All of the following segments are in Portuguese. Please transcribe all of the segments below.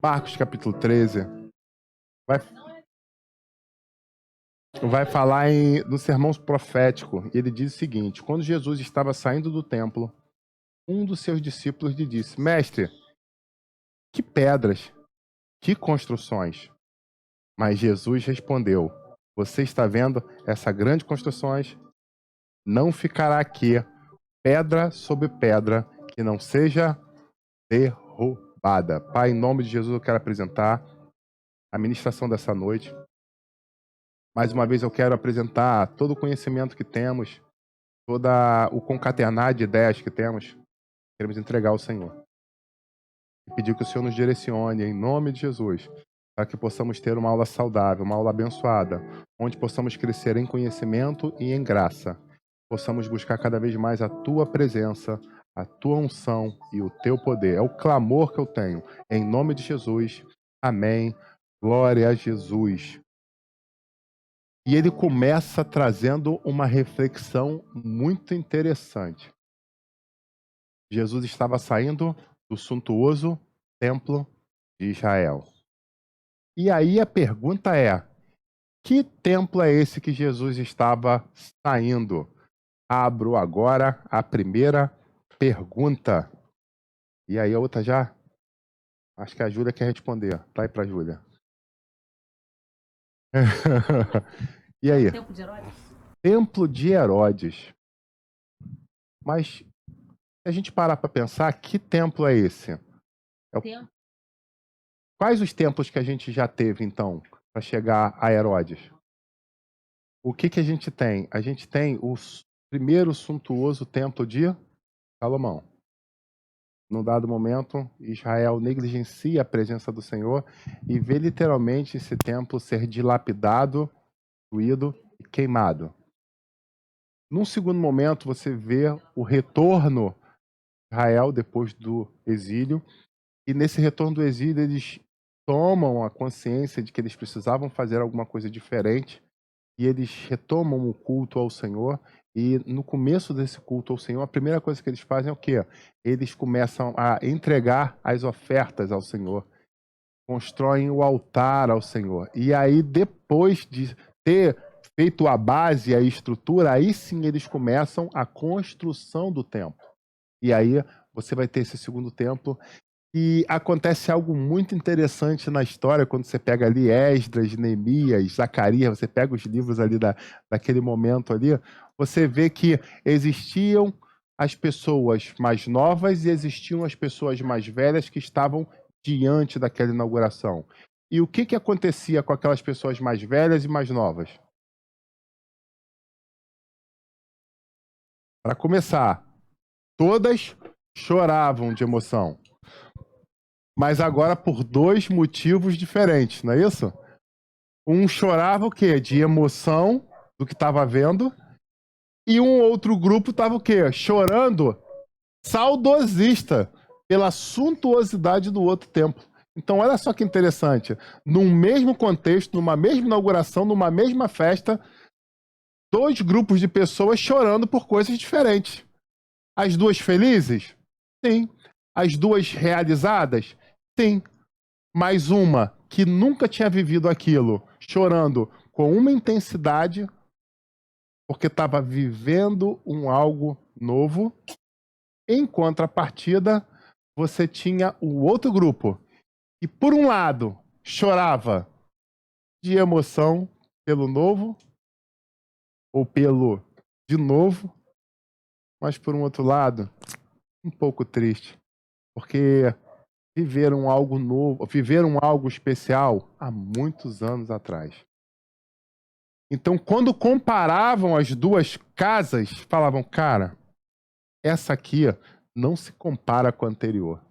Marcos capítulo 13 vai falar no sermão profético. E ele diz o seguinte: quando Jesus estava saindo do templo, um dos seus discípulos lhe disse: Mestre, que pedras, que construções. Mas Jesus respondeu: Você está vendo essas grandes construções? Não ficará aqui pedra sobre pedra que não seja derrubada. Pai, em nome de Jesus, eu quero apresentar a ministração dessa noite. Mais uma vez eu quero apresentar todo o conhecimento que temos, todo o concatenar de ideias que temos. Queremos entregar ao Senhor. E pedir que o Senhor nos direcione, em nome de Jesus, para que possamos ter uma aula saudável, uma aula abençoada, onde possamos crescer em conhecimento e em graça. Possamos buscar cada vez mais a Tua presença, a Tua unção e o Teu poder. É o clamor que eu tenho. Em nome de Jesus. Amém. Glória a Jesus. E ele começa trazendo uma reflexão muito interessante. Jesus estava saindo do suntuoso templo de Israel. E aí a pergunta é: que templo é esse que Jesus estava saindo? Abro agora a primeira pergunta. E aí a outra já? Acho que a Júlia quer responder. Tá aí pra Júlia. E aí? Templo de Herodes? Templo de Herodes. Mas se a gente parar para pensar, que templo é esse? Quais os templos que a gente já teve, então, para chegar a Herodes? O que a gente tem? A gente tem o primeiro suntuoso templo de Salomão. Num dado momento, Israel negligencia a presença do Senhor e vê literalmente esse templo ser dilapidado, destruído e queimado. Num segundo momento, você vê o retorno de Israel depois do exílio. E nesse retorno do exílio, eles tomam a consciência de que eles precisavam fazer alguma coisa diferente. E eles retomam o culto ao Senhor. E no começo desse culto ao Senhor, a primeira coisa que eles fazem é o quê? Eles começam a entregar as ofertas ao Senhor. Constroem o altar ao Senhor. E aí, depois de ter feito a base e a estrutura, aí sim eles começam a construção do templo. E aí você vai ter esse segundo templo. E acontece algo muito interessante na história, quando você pega ali Esdras, Neemias, Zacarias, você pega os livros ali daquele momento ali, você vê que existiam as pessoas mais novas e existiam as pessoas mais velhas que estavam diante daquela inauguração. E o que acontecia com aquelas pessoas mais velhas e mais novas? Para começar, todas choravam de emoção. Mas agora por dois motivos diferentes, não é isso? Um chorava o quê? De emoção do que estava vendo. E um outro grupo estava o quê? Chorando, saudosista, pela suntuosidade do outro templo. Então, olha só que interessante. Num mesmo contexto, numa mesma inauguração, numa mesma festa, dois grupos de pessoas chorando por coisas diferentes. As duas felizes? Sim. As duas realizadas? Sim. Mais uma que nunca tinha vivido aquilo, chorando com uma intensidade, porque estava vivendo algo novo. Em contrapartida, você tinha o outro grupo, que por um lado chorava de emoção pelo novo, ou pelo de novo, mas por um outro lado, um pouco triste, porque viveram algo novo, viveram algo especial há muitos anos atrás. Então, quando comparavam as duas casas, falavam, cara, essa aqui não se compara com a anterior.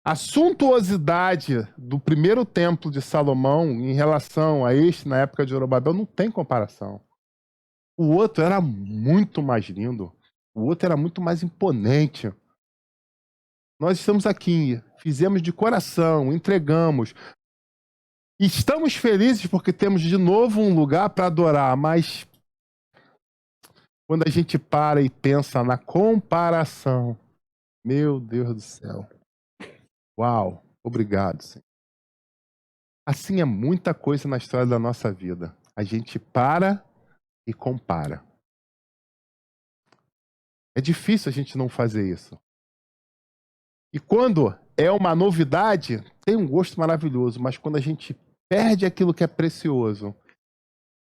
A suntuosidade do primeiro templo de Salomão em relação a este na época de Zorobabel não tem comparação. O outro era muito mais lindo, o outro era muito mais imponente. Nós estamos aqui, fizemos de coração, entregamos. Estamos felizes porque temos de novo um lugar para adorar, mas quando a gente para e pensa na comparação, meu Deus do céu. Uau! Obrigado, Senhor. Assim é muita coisa na história da nossa vida. A gente para e compara. É difícil a gente não fazer isso. E quando é uma novidade, tem um gosto maravilhoso, mas quando a gente perde aquilo que é precioso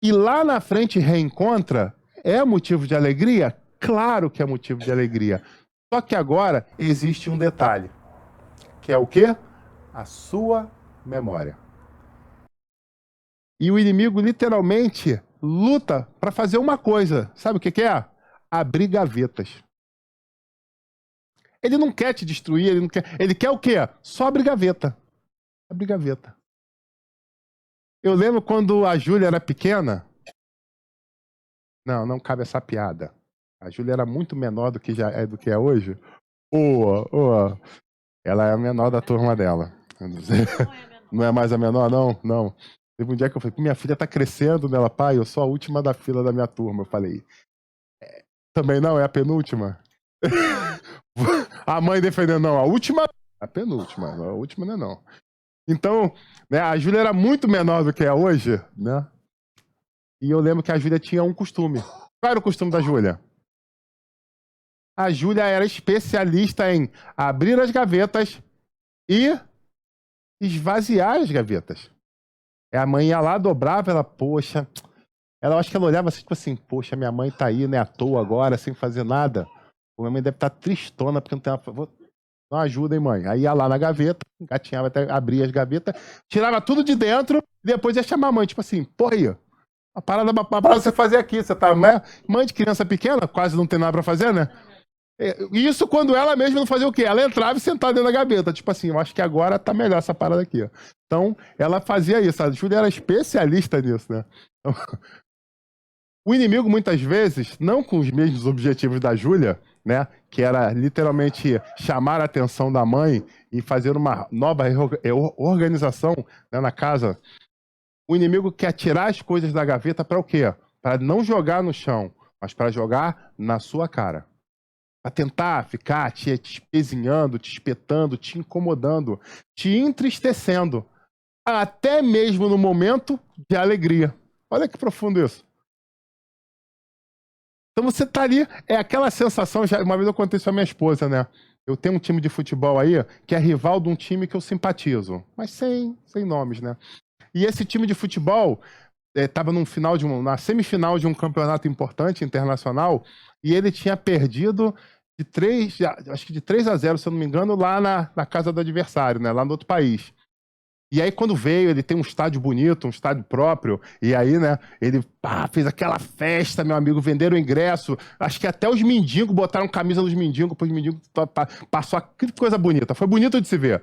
e lá na frente reencontra, é motivo de alegria? Claro que é motivo de alegria. Só que agora existe um detalhe, que é o quê? A sua memória. E o inimigo literalmente luta para fazer uma coisa. Sabe o que é? Abrir gavetas. Ele não quer te destruir, ele não quer. Ele quer o quê? Só abrir gaveta. Abrir gaveta. Eu lembro quando a Júlia era pequena. Não, não cabe essa piada. A Júlia era muito menor do que é hoje. Ela é a menor da turma dela. Não é mais a menor, não? Não. Teve um dia que eu falei, minha filha tá crescendo, nela, pai, eu sou a última da fila da minha turma. Eu falei, também não, é a penúltima? A mãe defendendo, não, a última, a penúltima, a última não é não. Então, né, a Júlia era muito menor do que é hoje, né? E eu lembro que a Júlia tinha um costume. Qual era o costume da Júlia? A Júlia era especialista em abrir as gavetas e esvaziar as gavetas. A mãe ia lá, dobrava, ela, poxa... Ela, acho que ela olhava assim, tipo assim, poxa, minha mãe tá aí, né, à toa agora, sem fazer nada. Minha mãe deve estar tristona, porque não tem uma... Não ajuda, hein, mãe? Aí ia lá na gaveta, engatinhava até abrir as gavetas, tirava tudo de dentro, e depois ia chamar a mãe, tipo assim, porra aí, uma parada pra você fazer aqui, você tá, né? Mãe de criança pequena, quase não tem nada pra fazer, né? Isso quando ela mesma não fazia o quê? Ela entrava e sentava dentro da gaveta. Tipo assim, eu acho que agora tá melhor essa parada aqui, ó. Então, ela fazia isso. A Júlia era especialista nisso, né? Então, o inimigo, muitas vezes, não com os mesmos objetivos da Júlia, né? Que era literalmente chamar a atenção da mãe e fazer uma nova organização, né, na casa. O inimigo quer tirar as coisas da gaveta para o quê? Para não jogar no chão, mas para jogar na sua cara. Para tentar ficar te espezinhando, te espetando, te incomodando, te entristecendo. Até mesmo no momento de alegria. Olha que profundo isso. Então você tá ali, é aquela sensação, já, uma vez eu contei isso à minha esposa, né? Eu tenho um time de futebol aí que é rival de um time que eu simpatizo, mas sem nomes, né? E esse time de futebol estava na semifinal de um campeonato importante internacional e ele tinha perdido acho que de 3-0, se eu não me engano, lá na casa do adversário, né? Lá no outro país. E aí, quando veio, ele tem um estádio bonito, um estádio próprio, e aí, né, ele fez aquela festa, meu amigo, venderam o ingresso, acho que até os mendigos botaram camisa nos mendigos, para os mendigos passou aquela coisa bonita, foi bonito de se ver.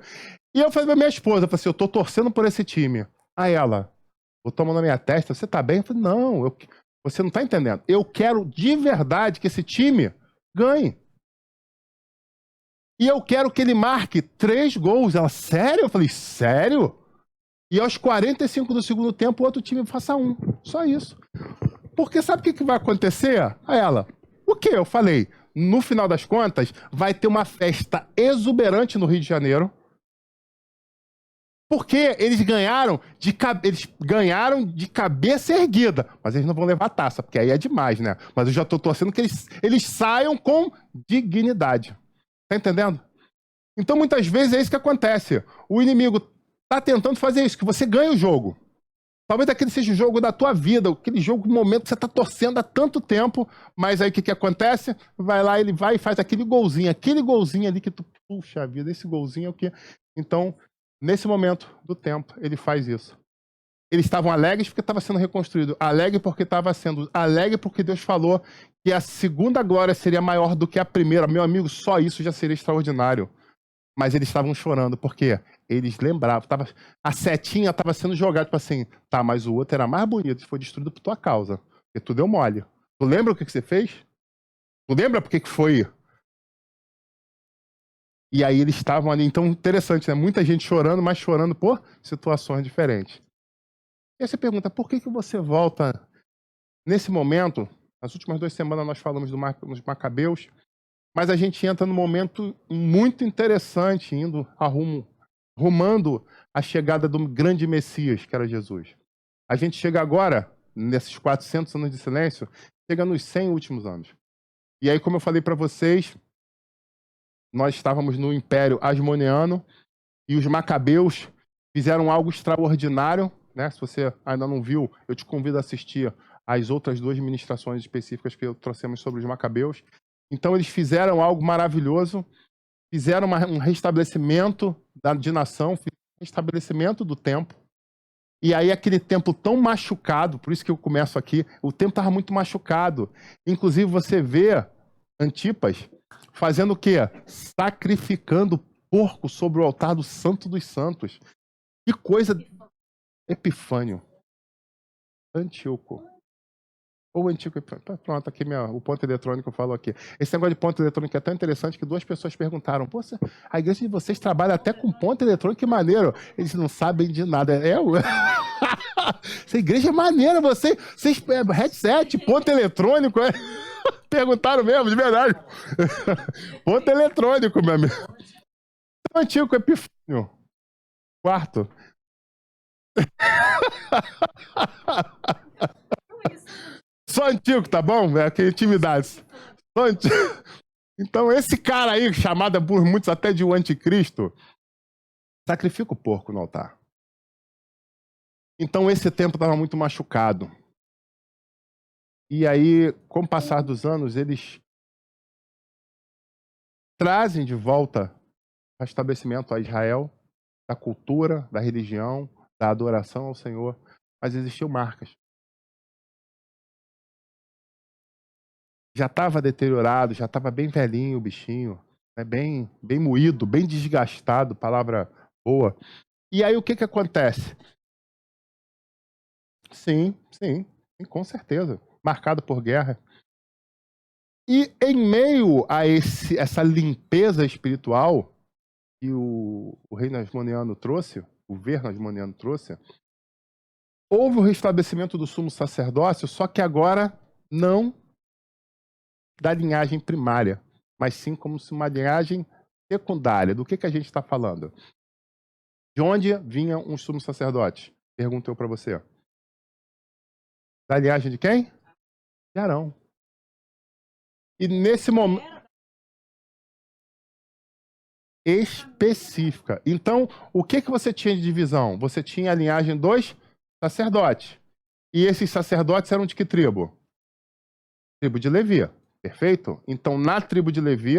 E eu falei pra minha esposa, eu falei assim, eu tô torcendo por esse time. Aí ela, botou a mão na minha testa, você tá bem? Eu falei, não, você não tá entendendo. Eu quero de verdade que esse time ganhe. E eu quero que ele marque 3 gols. Ela, sério? Eu falei, sério? E aos 45 do segundo tempo, o outro time faça 1. Só isso. Porque sabe o que vai acontecer? A ela, o que? Eu falei, no final das contas, vai ter uma festa exuberante no Rio de Janeiro. Porque eles ganharam de cabeça erguida. Mas eles não vão levar taça, porque aí é demais, né? Mas eu já tô torcendo que eles saiam com dignidade. Tá entendendo? Então, muitas vezes, é isso que acontece. O inimigo tá tentando fazer isso, que você ganhe o jogo. Talvez aquele seja o jogo da tua vida, aquele jogo, o momento que você tá torcendo há tanto tempo, mas aí o que acontece? Vai lá, ele vai e faz aquele golzinho ali que tu, puxa vida, esse golzinho é o quê? Então, nesse momento do tempo, ele faz isso. Eles estavam alegres porque estava sendo reconstruído, alegre porque estava sendo, alegre porque Deus falou que a segunda glória seria maior do que a primeira. Meu amigo, só isso já seria extraordinário. Mas eles estavam chorando, porque eles lembravam, a setinha estava sendo jogada, tipo assim, tá, mas o outro era mais bonito, foi destruído por tua causa, porque tu deu mole. Tu lembra o que você fez? Tu lembra por que foi? E aí eles estavam ali, então interessante, né? Muita gente chorando, mas chorando por situações diferentes. E aí você pergunta, por que você volta nesse momento? Nas últimas 2 semanas nós falamos dos Macabeus, mas a gente entra num momento muito interessante, indo rumo rumando a chegada do grande Messias, que era Jesus. A gente chega agora, nesses 400 anos de silêncio, chega nos 100 últimos anos. E aí, como eu falei para vocês, nós estávamos no Império Asmoneano e os Macabeus fizeram algo extraordinário, né? Se você ainda não viu, eu te convido a assistir as outras 2 ministrações específicas que trouxemos sobre os Macabeus. Então, eles fizeram algo maravilhoso, fizeram um restabelecimento de nação, um restabelecimento do templo. E aí, aquele templo tão machucado, por isso que eu começo aqui, o templo estava muito machucado. Inclusive, você vê Antipas fazendo o quê? Sacrificando porco sobre o altar do Santo dos Santos. Que coisa... Epifânio. Antíoco. Ou Antíoco. Pronto, aqui o ponto eletrônico eu falo aqui. Esse negócio de ponto eletrônico é tão interessante que 2 pessoas perguntaram: pô, a igreja de vocês trabalha até com ponto eletrônico, que maneiro. Eles não sabem de nada. Essa igreja é maneira, vocês headset, ponto eletrônico, é? Perguntaram mesmo, de verdade. Ponto eletrônico, meu amigo. Antíoco Epifânio. 4. Só antigo, tá bom? É aquela intimidade. Só antigo. Então, esse cara aí, chamado por muitos até de o anticristo, sacrifica o porco no altar. Então, esse templo estava muito machucado. E aí, com o passar dos anos, eles trazem de volta o estabelecimento a Israel, da cultura, da religião, da adoração ao Senhor, mas existiam marcas. Já estava deteriorado, já estava bem velhinho o bichinho, né? bem moído, bem desgastado, palavra boa. E aí o que acontece? Sim, com certeza. Marcado por guerra. E em meio a essa limpeza espiritual que o reino asmoneano trouxe, o governo asmoneano trouxe, houve o restabelecimento do sumo sacerdócio, só que agora não da linhagem primária, mas sim como se uma linhagem secundária. Do que a gente está falando? De onde vinham os sumos sacerdotes? Pergunto eu para você. Da linhagem de quem? De Arão. E nesse momento... específica. Então, o que você tinha de divisão? Você tinha a linhagem dos sacerdotes. E esses sacerdotes eram de que tribo? Tribo de Levi. Perfeito? Então, na tribo de Levi,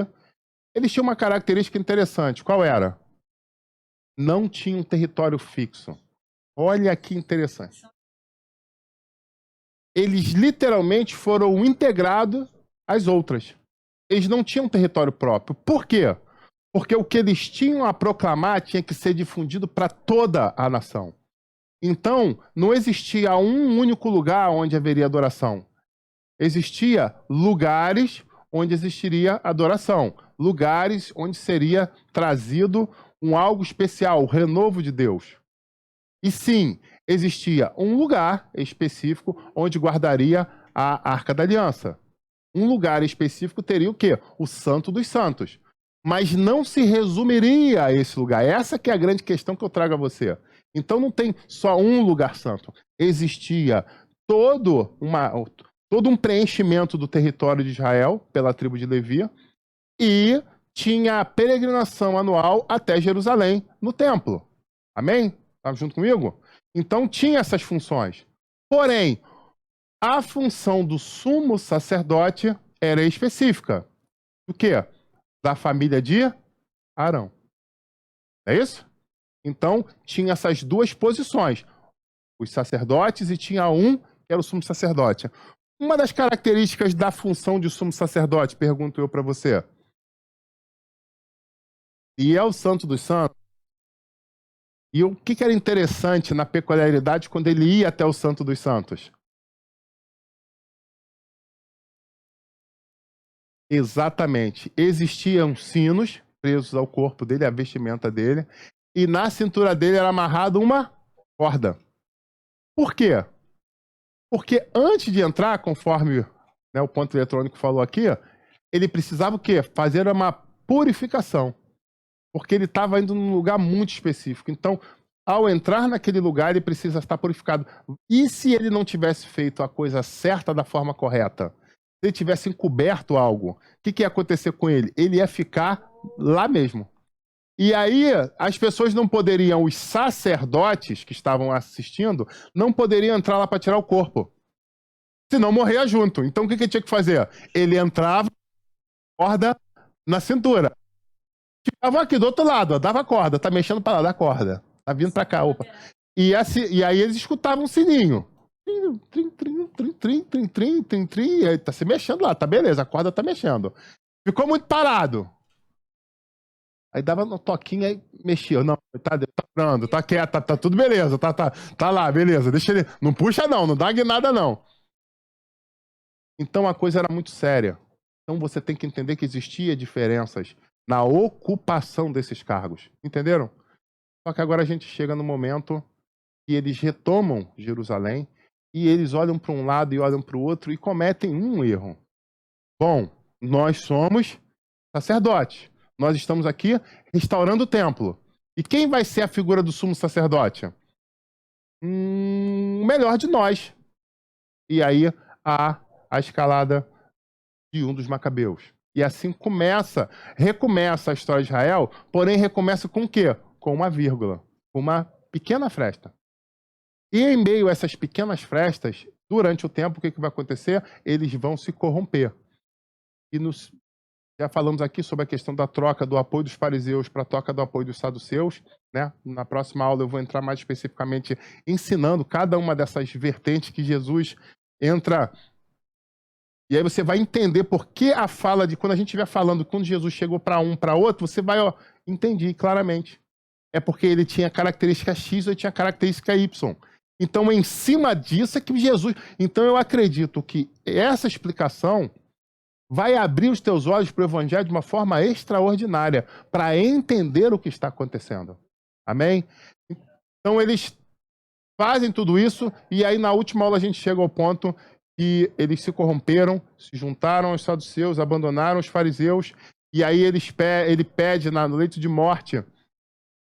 eles tinham uma característica interessante. Qual era? Não tinha um território fixo. Olha que interessante. Eles literalmente foram integrados às outras. Eles não tinham território próprio. Por quê? Porque o que eles tinham a proclamar tinha que ser difundido para toda a nação. Então, não existia um único lugar onde haveria adoração. Existia lugares onde existiria adoração. Lugares onde seria trazido algo especial, o renovo de Deus. E sim, existia um lugar específico onde guardaria a Arca da Aliança. Um lugar específico teria o quê? O Santo dos Santos. Mas não se resumiria a esse lugar. Essa que é a grande questão que eu trago a você. Então não tem só um lugar santo. Existia todo um preenchimento do território de Israel pela tribo de Levi e tinha a peregrinação anual até Jerusalém, no templo. Amém? Tá junto comigo? Então tinha essas funções. Porém, a função do sumo sacerdote era específica. O quê? Da família de Arão. É isso? Então, tinha essas 2 posições. Os sacerdotes e tinha um que era o sumo sacerdote. Uma das características da função de sumo sacerdote, pergunto eu para você. E é o Santo dos Santos. E o que era interessante na peculiaridade quando ele ia até o Santo dos Santos? Exatamente. Existiam sinos presos ao corpo dele, à vestimenta dele, e na cintura dele era amarrada uma corda. Por quê? Porque antes de entrar, conforme, né, o ponto eletrônico falou aqui, ele precisava o quê? Fazer uma purificação. porque ele estava indo num lugar muito específico. Então, ao entrar naquele lugar, ele precisa estar purificado. E se ele não tivesse feito a coisa certa da forma correta? Se ele tivesse encoberto algo, o que ia acontecer com ele? Ele ia ficar lá mesmo. E aí, as pessoas não poderiam, os sacerdotes que estavam assistindo, não poderiam entrar lá para tirar o corpo. Senão morria junto. Então, o que ele tinha que fazer? Ele entrava, corda na cintura. Ficava aqui do outro lado, ó, dava corda, tá mexendo para lá, dá corda. Tá vindo para cá, opa. E aí eles escutavam um sininho. Trim, trim, trim, trim, trim, trim, trim, trim. Aí tá se mexendo lá, tá beleza, a corda tá mexendo. Ficou muito parado. Aí dava no toquinho, aí mexia. Não, tá parando, tá quieto, tá tudo beleza, tá lá, beleza. Deixa ele. Não puxa, não dá guinada, não. Então a coisa era muito séria. Então você tem que entender que existia diferenças na ocupação desses cargos. Entenderam? Só que agora a gente chega no momento que eles retomam Jerusalém e eles olham para um lado e olham para o outro e cometem um erro. Bom, nós somos sacerdotes. Nós estamos aqui restaurando o templo. E quem vai ser a figura do sumo sacerdote? O melhor de nós. E aí há a escalada de um dos macabeus. E assim recomeça a história de Israel, porém recomeça com o quê? Com uma vírgula, com uma pequena fresta. E em meio a essas pequenas frestas, durante o tempo, o que vai acontecer? Eles vão se corromper. E já falamos aqui sobre a questão da troca do apoio dos fariseus para a troca do apoio dos saduceus, né? Na próxima aula eu vou entrar mais especificamente ensinando cada uma dessas vertentes que Jesus entra. E aí você vai entender por que a fala de quando a gente estiver falando, quando Jesus chegou para um, para outro, você vai entender claramente. É porque ele tinha característica X ou tinha característica Y. Então, em cima disso é que Jesus... Então, eu acredito que essa explicação vai abrir os teus olhos para o Evangelho de uma forma extraordinária, para entender o que está acontecendo. Amém? Então, eles fazem tudo isso, e aí na última aula a gente chega ao ponto que eles se corromperam, se juntaram aos saduceus, abandonaram os fariseus, e aí ele pede no leito de morte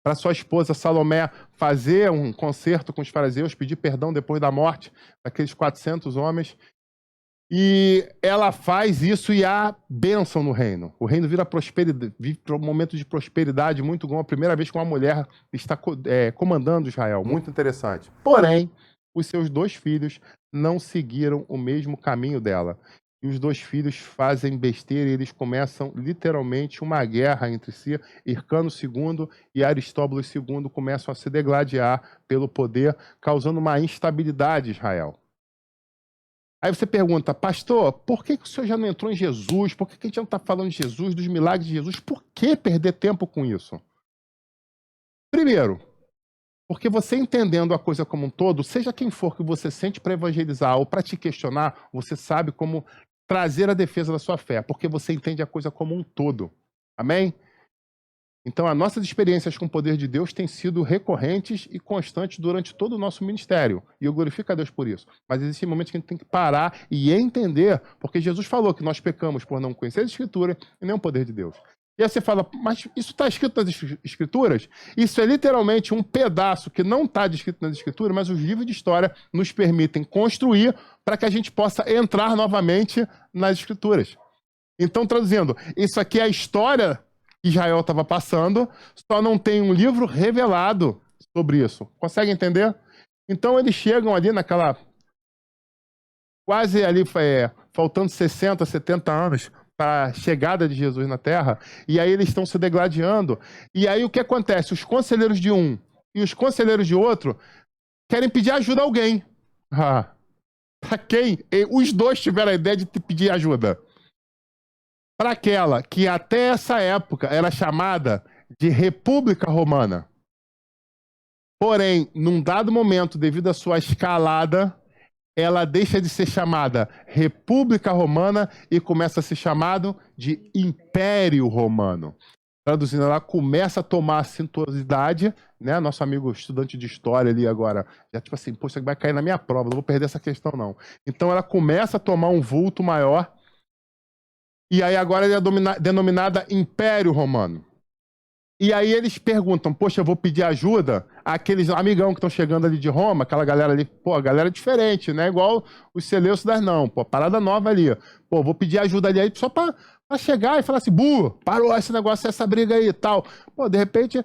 para sua esposa Salomé fazer um concerto com os fariseus, pedir perdão depois da morte daqueles 400 homens. E ela faz isso e há bênção no reino. O reino vira prosperidade, vive um momento de prosperidade muito bom. A primeira vez que uma mulher está comandando Israel. Muito interessante. Porém, os seus 2 filhos não seguiram o mesmo caminho dela. E os 2 filhos fazem besteira e eles começam literalmente uma guerra entre si. Hircano II e Aristóbulo II começam a se degladiar pelo poder, causando uma instabilidade em Israel. Aí você pergunta, pastor, por que o senhor já não entrou em Jesus? Por que a gente não está falando de Jesus, dos milagres de Jesus? Por que perder tempo com isso? Primeiro, porque você entendendo a coisa como um todo, seja quem for que você sente para evangelizar ou para te questionar, você sabe como trazer a defesa da sua fé, porque você entende a coisa como um todo. Amém? Então, as nossas experiências com o poder de Deus têm sido recorrentes e constantes durante todo o nosso ministério. E eu glorifico a Deus por isso. Mas existem momentos que a gente tem que parar e entender, porque Jesus falou que nós pecamos por não conhecer a Escritura e nem o poder de Deus. E aí você fala, mas isso está escrito nas Escrituras? Isso é literalmente um pedaço que não está descrito nas Escrituras, mas os livros de história nos permitem construir para que a gente possa entrar novamente nas Escrituras. Então, traduzindo, isso aqui é a história que Israel estava passando, só não tem um livro revelado sobre isso. Consegue entender? Então, eles chegam ali naquela... Quase ali, faltando 60, 70 anos para a chegada de Jesus na Terra, e aí eles estão se degladiando. E aí o que acontece? Os conselheiros de um e os conselheiros de outro querem pedir ajuda a alguém. Para quem? Os 2 tiveram a ideia de pedir ajuda. Para aquela que até essa época era chamada de República Romana. Porém, num dado momento, devido à sua escalada, ela deixa de ser chamada República Romana e começa a ser chamado de Império Romano. Traduzindo, ela começa a tomar a cinturosidade, né? Nosso amigo estudante de história ali agora, já tipo assim, pô, isso vai cair na minha prova, não vou perder essa questão não. Então ela começa a tomar um vulto maior, e aí agora ela é denominada Império Romano. E aí eles perguntam, poxa, eu vou pedir ajuda àqueles amigão que estão chegando ali de Roma, aquela galera ali, pô, a galera é diferente, não é igual os Seleucidas não, pô, parada nova ali. Pô, vou pedir ajuda ali só pra chegar e falar assim, parou esse negócio, essa briga aí e tal. Pô, de repente...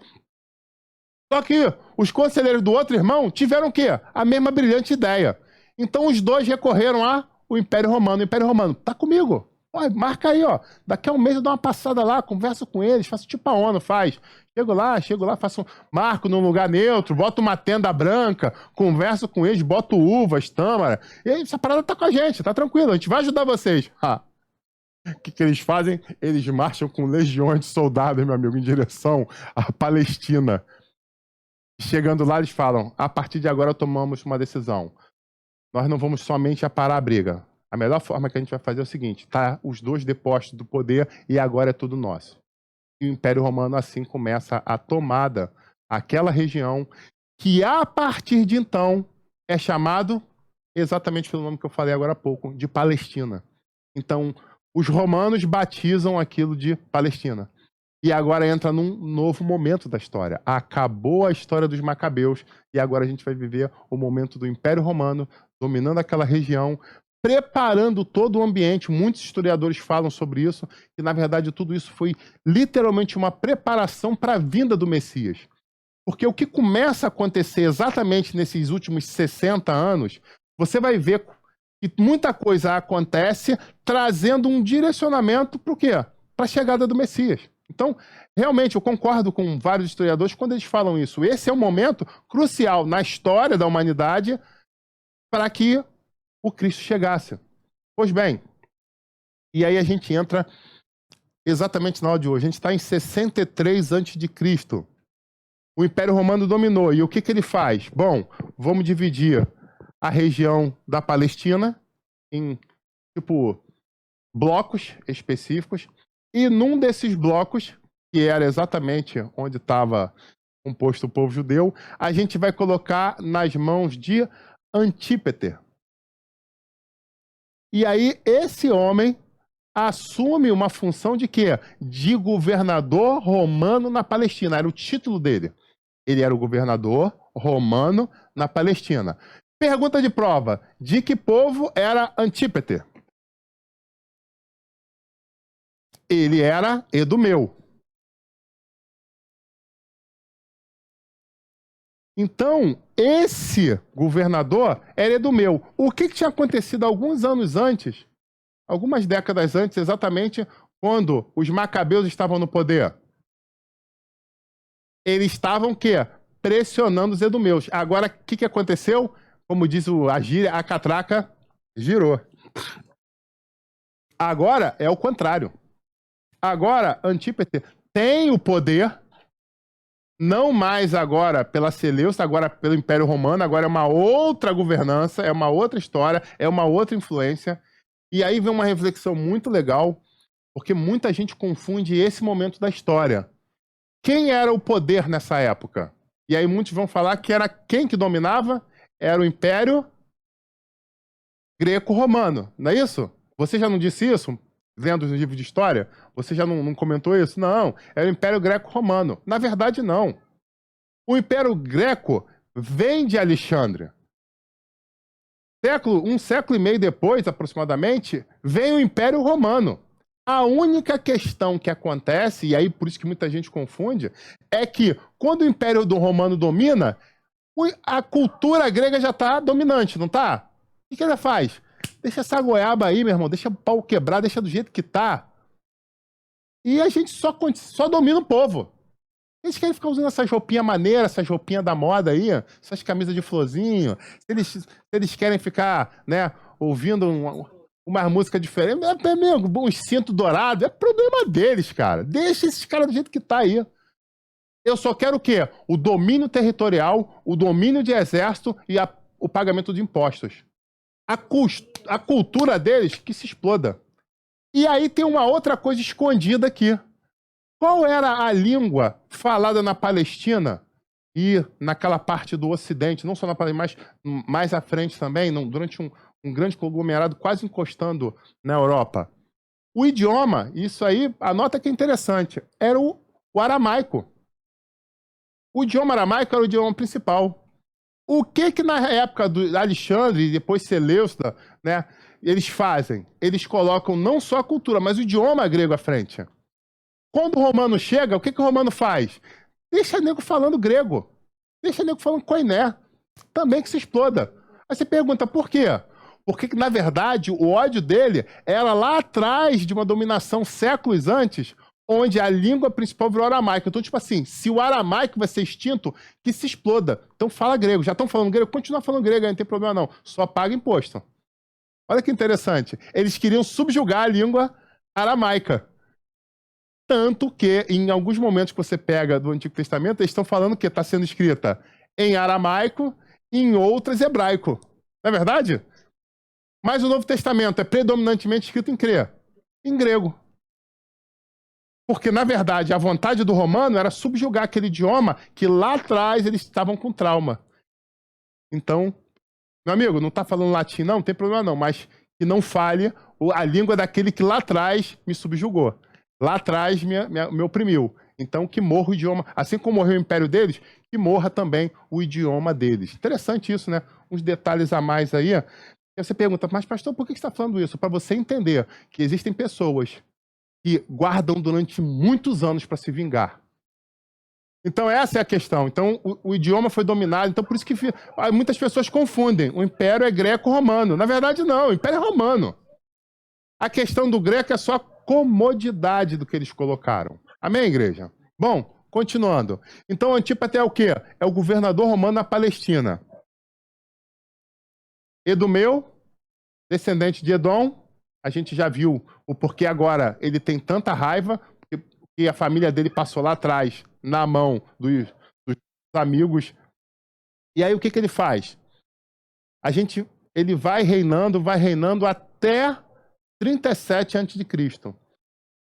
Só que os conselheiros do outro irmão tiveram o quê? A mesma brilhante ideia. Então os dois recorreram ao Império Romano. O Império Romano, tá comigo. Ó, marca aí, ó. Daqui a um mês eu dou uma passada lá, converso com eles, faço tipo a ONU faz. Chego lá, faço marco num lugar neutro, boto uma tenda branca, converso com eles, boto uvas, tâmara. E aí, essa parada tá com a gente, tá tranquilo, a gente vai ajudar vocês. O que eles fazem? Eles marcham com legiões de soldados, meu amigo, em direção à Palestina. Chegando lá, eles falam, a partir de agora tomamos uma decisão. Nós não vamos somente parar a briga. A melhor forma que a gente vai fazer é o seguinte, tá os dois depostos do poder e agora é tudo nosso. E o Império Romano assim começa a tomada aquela região que a partir de então é chamado, exatamente pelo nome que eu falei agora há pouco, de Palestina. Então, os romanos batizam aquilo de Palestina. E agora entra num novo momento da história. Acabou a história dos Macabeus e agora a gente vai viver o momento do Império Romano dominando aquela região, preparando todo o ambiente. Muitos historiadores falam sobre isso, que na verdade tudo isso foi literalmente uma preparação para a vinda do Messias. Porque o que começa a acontecer exatamente nesses últimos 60 anos, você vai ver que muita coisa acontece trazendo um direcionamento para o quê? Para a chegada do Messias. Então, realmente, eu concordo com vários historiadores quando eles falam isso. Esse é um momento crucial na história da humanidade para que o Cristo chegasse. Pois bem, e aí a gente entra exatamente na aula de hoje. A gente está em 63 a.C. O Império Romano dominou. E o que ele faz? Bom, vamos dividir a região da Palestina em, tipo, blocos específicos. E num desses blocos, que era exatamente onde estava composto o povo judeu, a gente vai colocar nas mãos de Antípater. E aí, esse homem assume uma função de quê? De governador romano na Palestina. Era o título dele. Ele era o governador romano na Palestina. Pergunta de prova. De que povo era Antípater? Ele era edumeu. Então, esse governador era edumeu. O que tinha acontecido alguns anos antes, algumas décadas antes, exatamente quando os macabeus estavam no poder? Eles estavam o quê? Pressionando os edumeus. Agora, o que aconteceu? Como diz a gíria, a catraca girou. Agora é o contrário. Agora, Antípater tem o poder, não mais agora pela Seleucia, agora pelo Império Romano, agora é uma outra governança, é uma outra história, é uma outra influência. E aí vem uma reflexão muito legal, porque muita gente confunde esse momento da história. Quem era o poder nessa época? E aí muitos vão falar que era quem que dominava? Era o Império Greco-Romano, não é isso? Você já não disse isso? Vendo os livros de história? Você já não comentou isso? Não, era o Império Greco-Romano. Na verdade, não. O Império Greco vem de Alexandre. Um século e meio depois, aproximadamente, vem o Império Romano. A única questão que acontece, e aí por isso que muita gente confunde, é que quando o Império do Romano domina, a cultura grega já está dominante, não está? O que ela faz? Deixa essa goiaba aí, meu irmão, deixa o pau quebrar, deixa do jeito que tá. E a gente só domina o povo. Eles querem ficar usando essas roupinhas maneiras, essas roupinhas da moda aí, essas camisas de florzinho. Se eles querem ficar, né, ouvindo uma música diferente, um cinto dourado, é problema deles, cara. Deixa esses caras do jeito que tá aí. Eu só quero o quê? O domínio territorial, o domínio de exército e o pagamento de impostos. A cultura deles que se exploda. E aí tem uma outra coisa escondida aqui. Qual era a língua falada na Palestina e naquela parte do Ocidente, não só na Palestina, mas mais à frente também, durante um grande conglomerado quase encostando na Europa? O idioma, isso aí, anota que é interessante, era o aramaico. O idioma aramaico era o idioma principal. O que na época do Alexandre e depois Seleucida, né, eles fazem? Eles colocam não só a cultura, mas o idioma grego à frente. Quando o romano chega, o que o romano faz? Deixa nego falando grego. Deixa nego falando koiné. Também que se exploda. Aí você pergunta, por quê? Porque, na verdade, o ódio dele era lá atrás de uma dominação séculos antes, onde a língua principal virou aramaico. Então, tipo assim, se o aramaico vai ser extinto, que se exploda. Então fala grego. Já estão falando grego? Continua falando grego, aí não tem problema não. Só paga imposto. Olha que interessante. Eles queriam subjugar a língua aramaica. Tanto que, em alguns momentos que você pega do Antigo Testamento, eles estão falando que está sendo escrita em aramaico, em outras hebraico. Não é verdade? Mas o Novo Testamento é predominantemente escrito em grego. Porque, na verdade, a vontade do romano era subjugar aquele idioma que lá atrás eles estavam com trauma. Então, meu amigo, não está falando latim, não tem problema não, mas que não fale a língua daquele que lá atrás me subjugou. Lá atrás me oprimiu. Então, que morra o idioma. Assim como morreu o império deles, que morra também o idioma deles. Interessante isso, né? Uns detalhes a mais aí. E você pergunta, mas pastor, por que você está falando isso? Para você entender que existem pessoas que guardam durante muitos anos para se vingar. Então, essa é a questão. Então, o idioma foi dominado. Então, por isso que muitas pessoas confundem. O império é greco-romano. Na verdade, não. O império é romano. A questão do greco é só a comodidade do que eles colocaram. Amém, igreja? Bom, continuando. Então, Antípater é o quê? É o governador romano na Palestina. Edumeu, descendente de Edom. A gente já viu o porquê agora ele tem tanta raiva, que a família dele passou lá atrás, na mão dos amigos. E aí o que ele faz? Ele vai reinando até 37 a.C.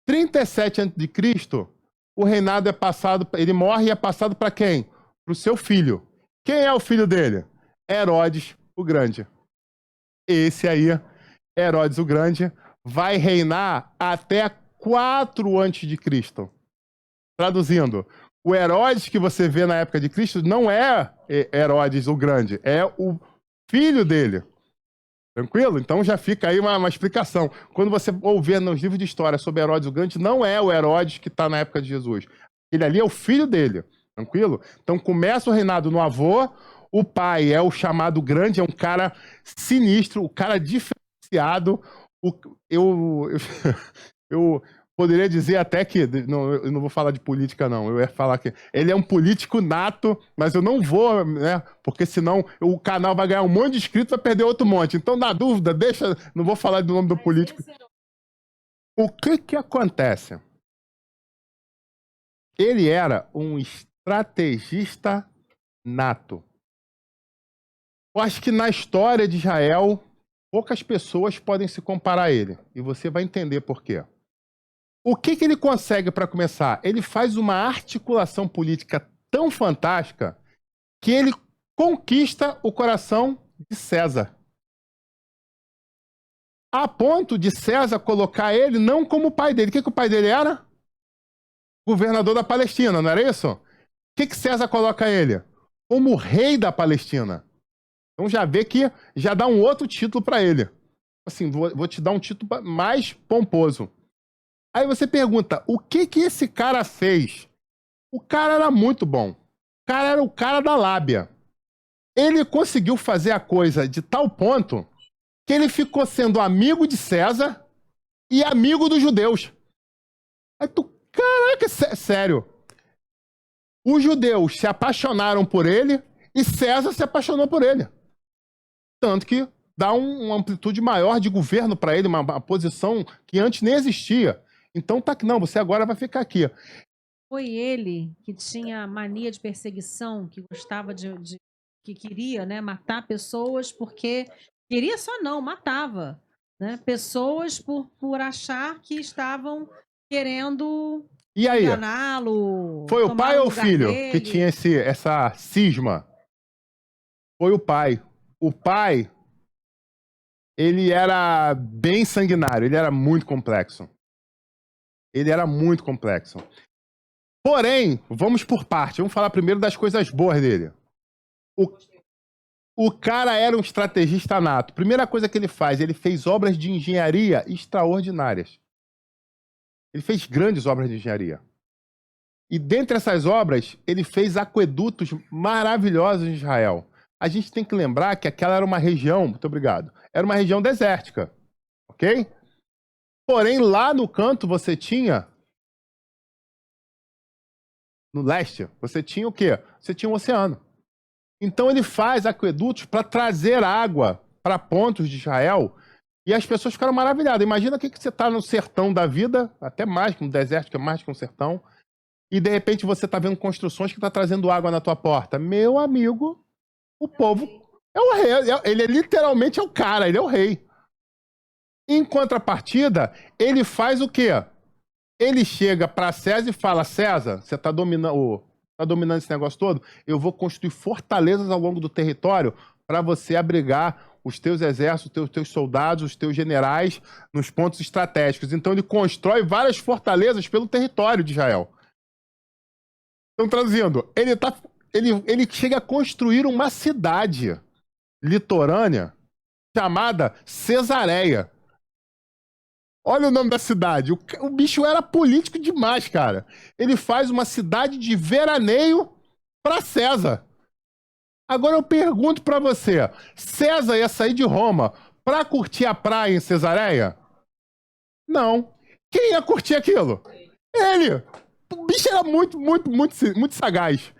37 a.C., o reinado é passado, ele morre e é passado para quem? Para o seu filho. Quem é o filho dele? Herodes o Grande. Esse aí, Herodes o Grande, vai reinar até 4 a.C. Traduzindo, o Herodes que você vê na época de Cristo não é Herodes o Grande, é o filho dele. Tranquilo? Então já fica aí uma explicação. Quando você ouvir nos livros de história sobre Herodes o Grande, não é o Herodes que está na época de Jesus. Ele ali é o filho dele. Tranquilo? Então começa o reinado no avô, o pai é o chamado grande, é um cara sinistro, o cara diferenciado. Eu poderia dizer até que. Não, eu não vou falar de política, não. Eu ia falar que ele é um político nato, mas eu não vou, né? Porque senão o canal vai ganhar um monte de inscritos e vai perder outro monte. Então, na dúvida, deixa. Não vou falar do nome do político. O que acontece? Ele era um estrategista nato. Eu acho que na história de Israel, poucas pessoas podem se comparar a ele. E você vai entender por quê. O que ele consegue para começar? Ele faz uma articulação política tão fantástica que ele conquista o coração de César. A ponto de César colocar ele não como o pai dele. O que o pai dele era? Governador da Palestina, não era isso? O que César coloca ele? Como rei da Palestina. Então já vê que já dá um outro título para ele. Assim, vou te dar um título mais pomposo. Aí você pergunta, o que esse cara fez? O cara era muito bom. O cara era o cara da lábia. Ele conseguiu fazer a coisa de tal ponto que ele ficou sendo amigo de César e amigo dos judeus. Aí tu, caraca, sério. Os judeus se apaixonaram por ele e César se apaixonou por ele. Tanto que dá uma amplitude maior de governo para ele, uma posição que antes nem existia. Então tá que não, você agora vai ficar aqui. Foi ele que tinha mania de perseguição, que gostava que queria, né, matar pessoas porque queria só não, matava, né? Pessoas por achar que estavam querendo E aí? enganá-lo. Foi o pai ou o filho que tinha essa cisma? Foi o pai. O pai, ele era bem sanguinário, ele era muito complexo. Ele era muito complexo. Porém, vamos por parte. Vamos falar primeiro das coisas boas dele. O cara era um estrategista nato. Primeira coisa que ele faz, ele fez obras de engenharia extraordinárias. Ele fez grandes obras de engenharia. E dentre essas obras, ele fez aquedutos maravilhosos em Israel. A gente tem que lembrar que aquela era uma região, muito obrigado, era uma região desértica, ok? Porém, lá no canto você tinha, no leste, você tinha o quê? Você tinha um oceano. Então ele faz aquedutos para trazer água para pontos de Israel e as pessoas ficaram maravilhadas. Imagina que você está no sertão da vida, até mais que no deserto, que é mais que um sertão, e de repente você está vendo construções que estão trazendo água na tua porta. Meu amigo, o povo é o rei. Ele literalmente é o cara, ele é o rei. Em contrapartida, ele faz o quê? Ele chega para César e fala: César, você está dominando esse negócio todo? Eu vou construir fortalezas ao longo do território para você abrigar os teus exércitos, os teus soldados, os teus generais nos pontos estratégicos. Então ele constrói várias fortalezas pelo território de Israel. Então, traduzindo, ele chega a construir uma cidade litorânea chamada Cesareia. Olha o nome da cidade. O bicho era político demais, cara. Ele faz uma cidade de veraneio para César. Agora eu pergunto para você, César ia sair de Roma para curtir a praia em Cesareia? Não. Quem ia curtir aquilo? Ele. O bicho era muito sagaz.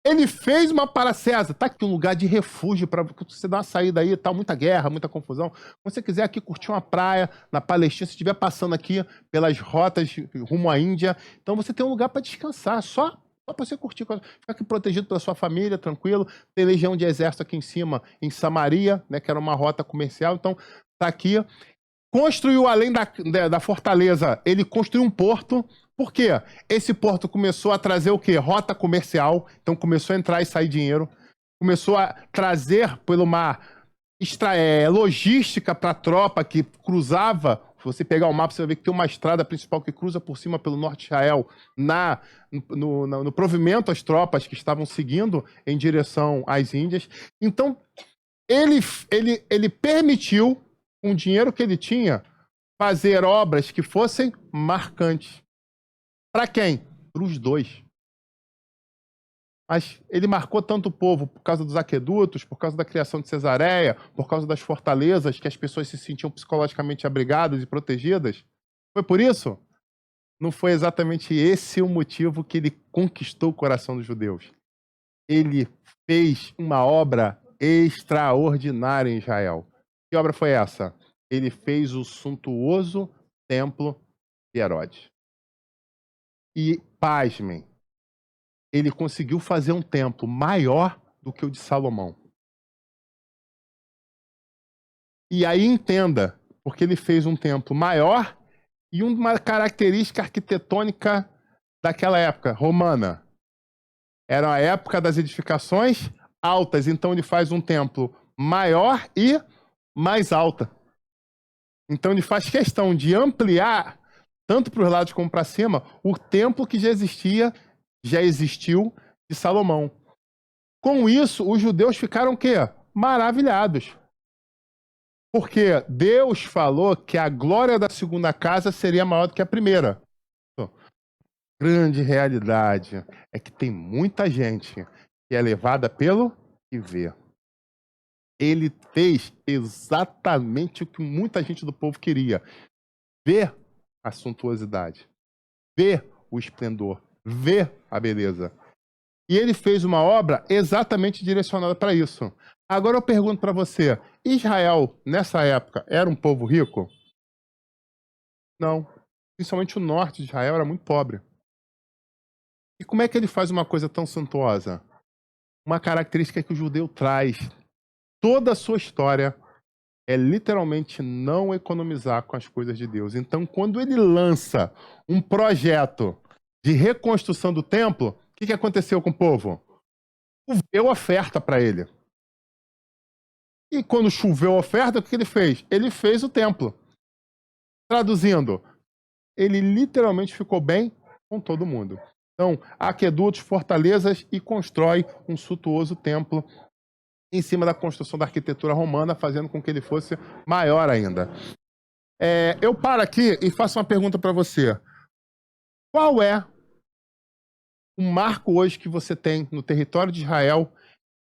Ele fez uma para César. Tá aqui um lugar de refúgio para você dar uma saída aí, tá? Muita guerra, muita confusão. Se você quiser aqui curtir uma praia na Palestina, se estiver passando aqui pelas rotas rumo à Índia, então você tem um lugar para descansar, só para você curtir, ficar aqui protegido pela sua família, tranquilo. Tem legião de exército aqui em cima, em Samaria, né, que era uma rota comercial. Então, tá aqui. Construiu, além da fortaleza, ele construiu um porto. Por quê? Esse porto começou a trazer o quê? Rota comercial. Então começou a entrar e sair dinheiro. Começou a trazer pelo mar logística para a tropa que cruzava. Se você pegar o mapa, você vai ver que tem uma estrada principal que cruza por cima pelo norte de Israel no provimento às tropas que estavam seguindo em direção às Índias. Então, ele permitiu, com o dinheiro que ele tinha, fazer obras que fossem marcantes. Para quem? Para os dois. Mas ele marcou tanto o povo por causa dos aquedutos, por causa da criação de Cesareia, por causa das fortalezas que as pessoas se sentiam psicologicamente abrigadas e protegidas. Foi por isso? Não foi exatamente esse o motivo que ele conquistou o coração dos judeus. Ele fez uma obra extraordinária em Israel. Que obra foi essa? Ele fez o suntuoso templo de Herodes. E, pasmem, ele conseguiu fazer um templo maior do que o de Salomão. E aí entenda, porque ele fez um templo maior e uma característica arquitetônica daquela época, romana. Era a época das edificações altas, então ele faz um templo maior e mais alta. Então ele faz questão de ampliar, tanto para os lados como para cima, o templo que já existiu de Salomão. Com isso, os judeus ficaram o quê? Maravilhados. Porque Deus falou que a glória da segunda casa seria maior do que a primeira. Grande realidade é que tem muita gente que é levada pelo que vê. Ele fez exatamente o que muita gente do povo queria. Ver a suntuosidade, ver o esplendor, ver a beleza. E ele fez uma obra exatamente direcionada para isso. Agora eu pergunto para você, Israel, nessa época, era um povo rico? Não. Principalmente o norte de Israel era muito pobre. E como é que ele faz uma coisa tão suntuosa? Uma característica que o judeu traz. Toda a sua história é literalmente não economizar com as coisas de Deus. Então, quando ele lança um projeto de reconstrução do templo, o que aconteceu com o povo? Choveu oferta para ele. E quando choveu oferta, o que ele fez? Ele fez o templo. Traduzindo, ele literalmente ficou bem com todo mundo. Então, aquedutos, fortalezas e constrói um suntuoso templo em cima da construção da arquitetura romana, fazendo com que ele fosse maior ainda. Eu paro aqui e faço uma pergunta para você. Qual é o marco hoje que você tem no território de Israel,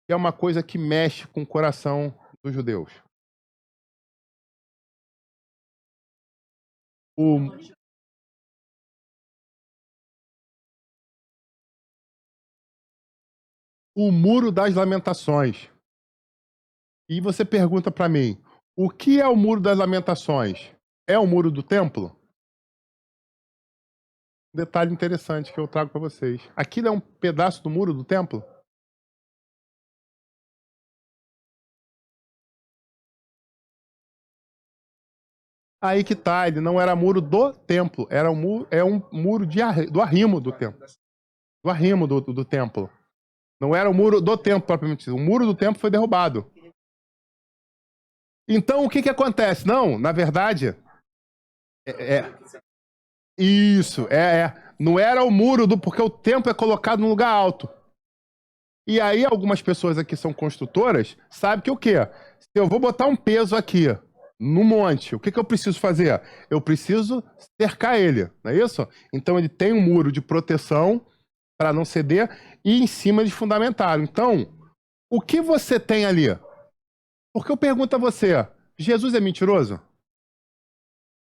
que é uma coisa que mexe com o coração dos judeus? O Muro das Lamentações. E você pergunta para mim, o que é o Muro das Lamentações? É o Muro do Templo? Um detalhe interessante que eu trago para vocês. Aquilo é um pedaço do Muro do Templo? Aí que tá, ele não era muro do templo, era um muro, muro do arrimo do templo. Do arrimo do templo. Não era o muro do templo propriamente dito. O muro do templo foi derrubado. Então, o que acontece? Não, na verdade... Isso, não era o muro porque o templo é colocado num lugar alto. E aí, algumas pessoas aqui são construtoras, sabem que o quê? Se eu vou botar um peso aqui, no monte, o que eu preciso fazer? Eu preciso cercar ele, não é isso? Então, ele tem um muro de proteção para não ceder e em cima eles fundamentaram. Então, o que você tem ali? Porque eu pergunto a você, Jesus é mentiroso?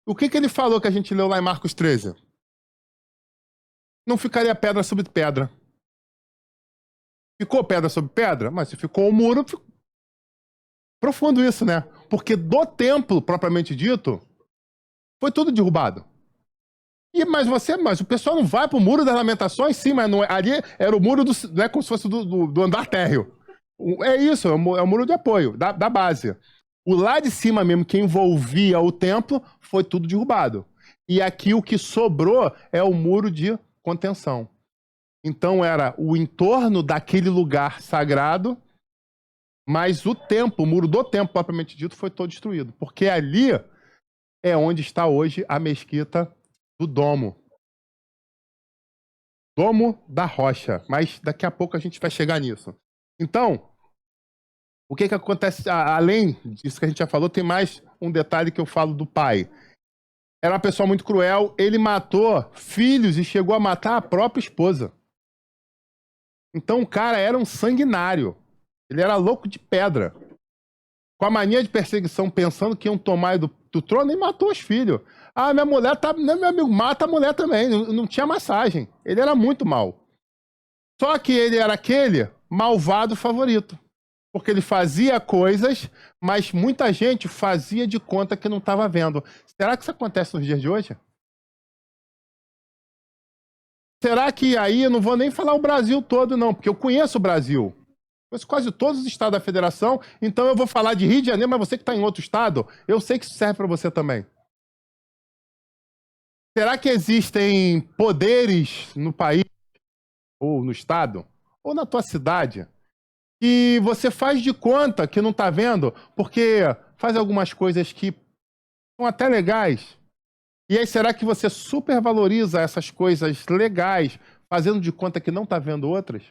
O que ele falou que a gente leu lá em Marcos 13? Não ficaria pedra sobre pedra. Ficou pedra sobre pedra? Mas se ficou o muro... Profundo isso, né? Porque do templo, propriamente dito, foi tudo derrubado. Mas o pessoal não vai pro Muro das Lamentações? Sim, mas não, ali era o muro não é como se fosse do andar térreo. É isso, é o muro de apoio, da base. O lá de cima mesmo, que envolvia o templo, foi tudo derrubado. E aqui o que sobrou é o muro de contenção. Então era o entorno daquele lugar sagrado, mas o templo, o muro do templo, propriamente dito, foi todo destruído. Porque ali é onde está hoje a mesquita do Domo. Domo da Rocha. Mas daqui a pouco a gente vai chegar nisso. Então, o que acontece? Além disso que a gente já falou, tem mais um detalhe que eu falo do pai. Era uma pessoa muito cruel, ele matou filhos e chegou a matar a própria esposa. Então o cara era um sanguinário. Ele era louco de pedra. Com a mania de perseguição, pensando que iam tomar do trono, e matou os filhos. Ah, minha mulher tá... Meu amigo, mata a mulher também. Não tinha massagem. Ele era muito mal. Só que ele era aquele malvado favorito. Porque ele fazia coisas, mas muita gente fazia de conta que não estava vendo. Será que isso acontece nos dias de hoje? Será que aí, eu não vou nem falar o Brasil todo, não, porque eu conheço o Brasil. Conheço quase todos os estados da federação, então eu vou falar de Rio de Janeiro, mas você que está em outro estado, eu sei que isso serve para você também. Será que existem poderes no país, ou no estado, ou na tua cidade, que você faz de conta que não está vendo, porque faz algumas coisas que são até legais. E aí, será que você supervaloriza essas coisas legais, fazendo de conta que não está vendo outras?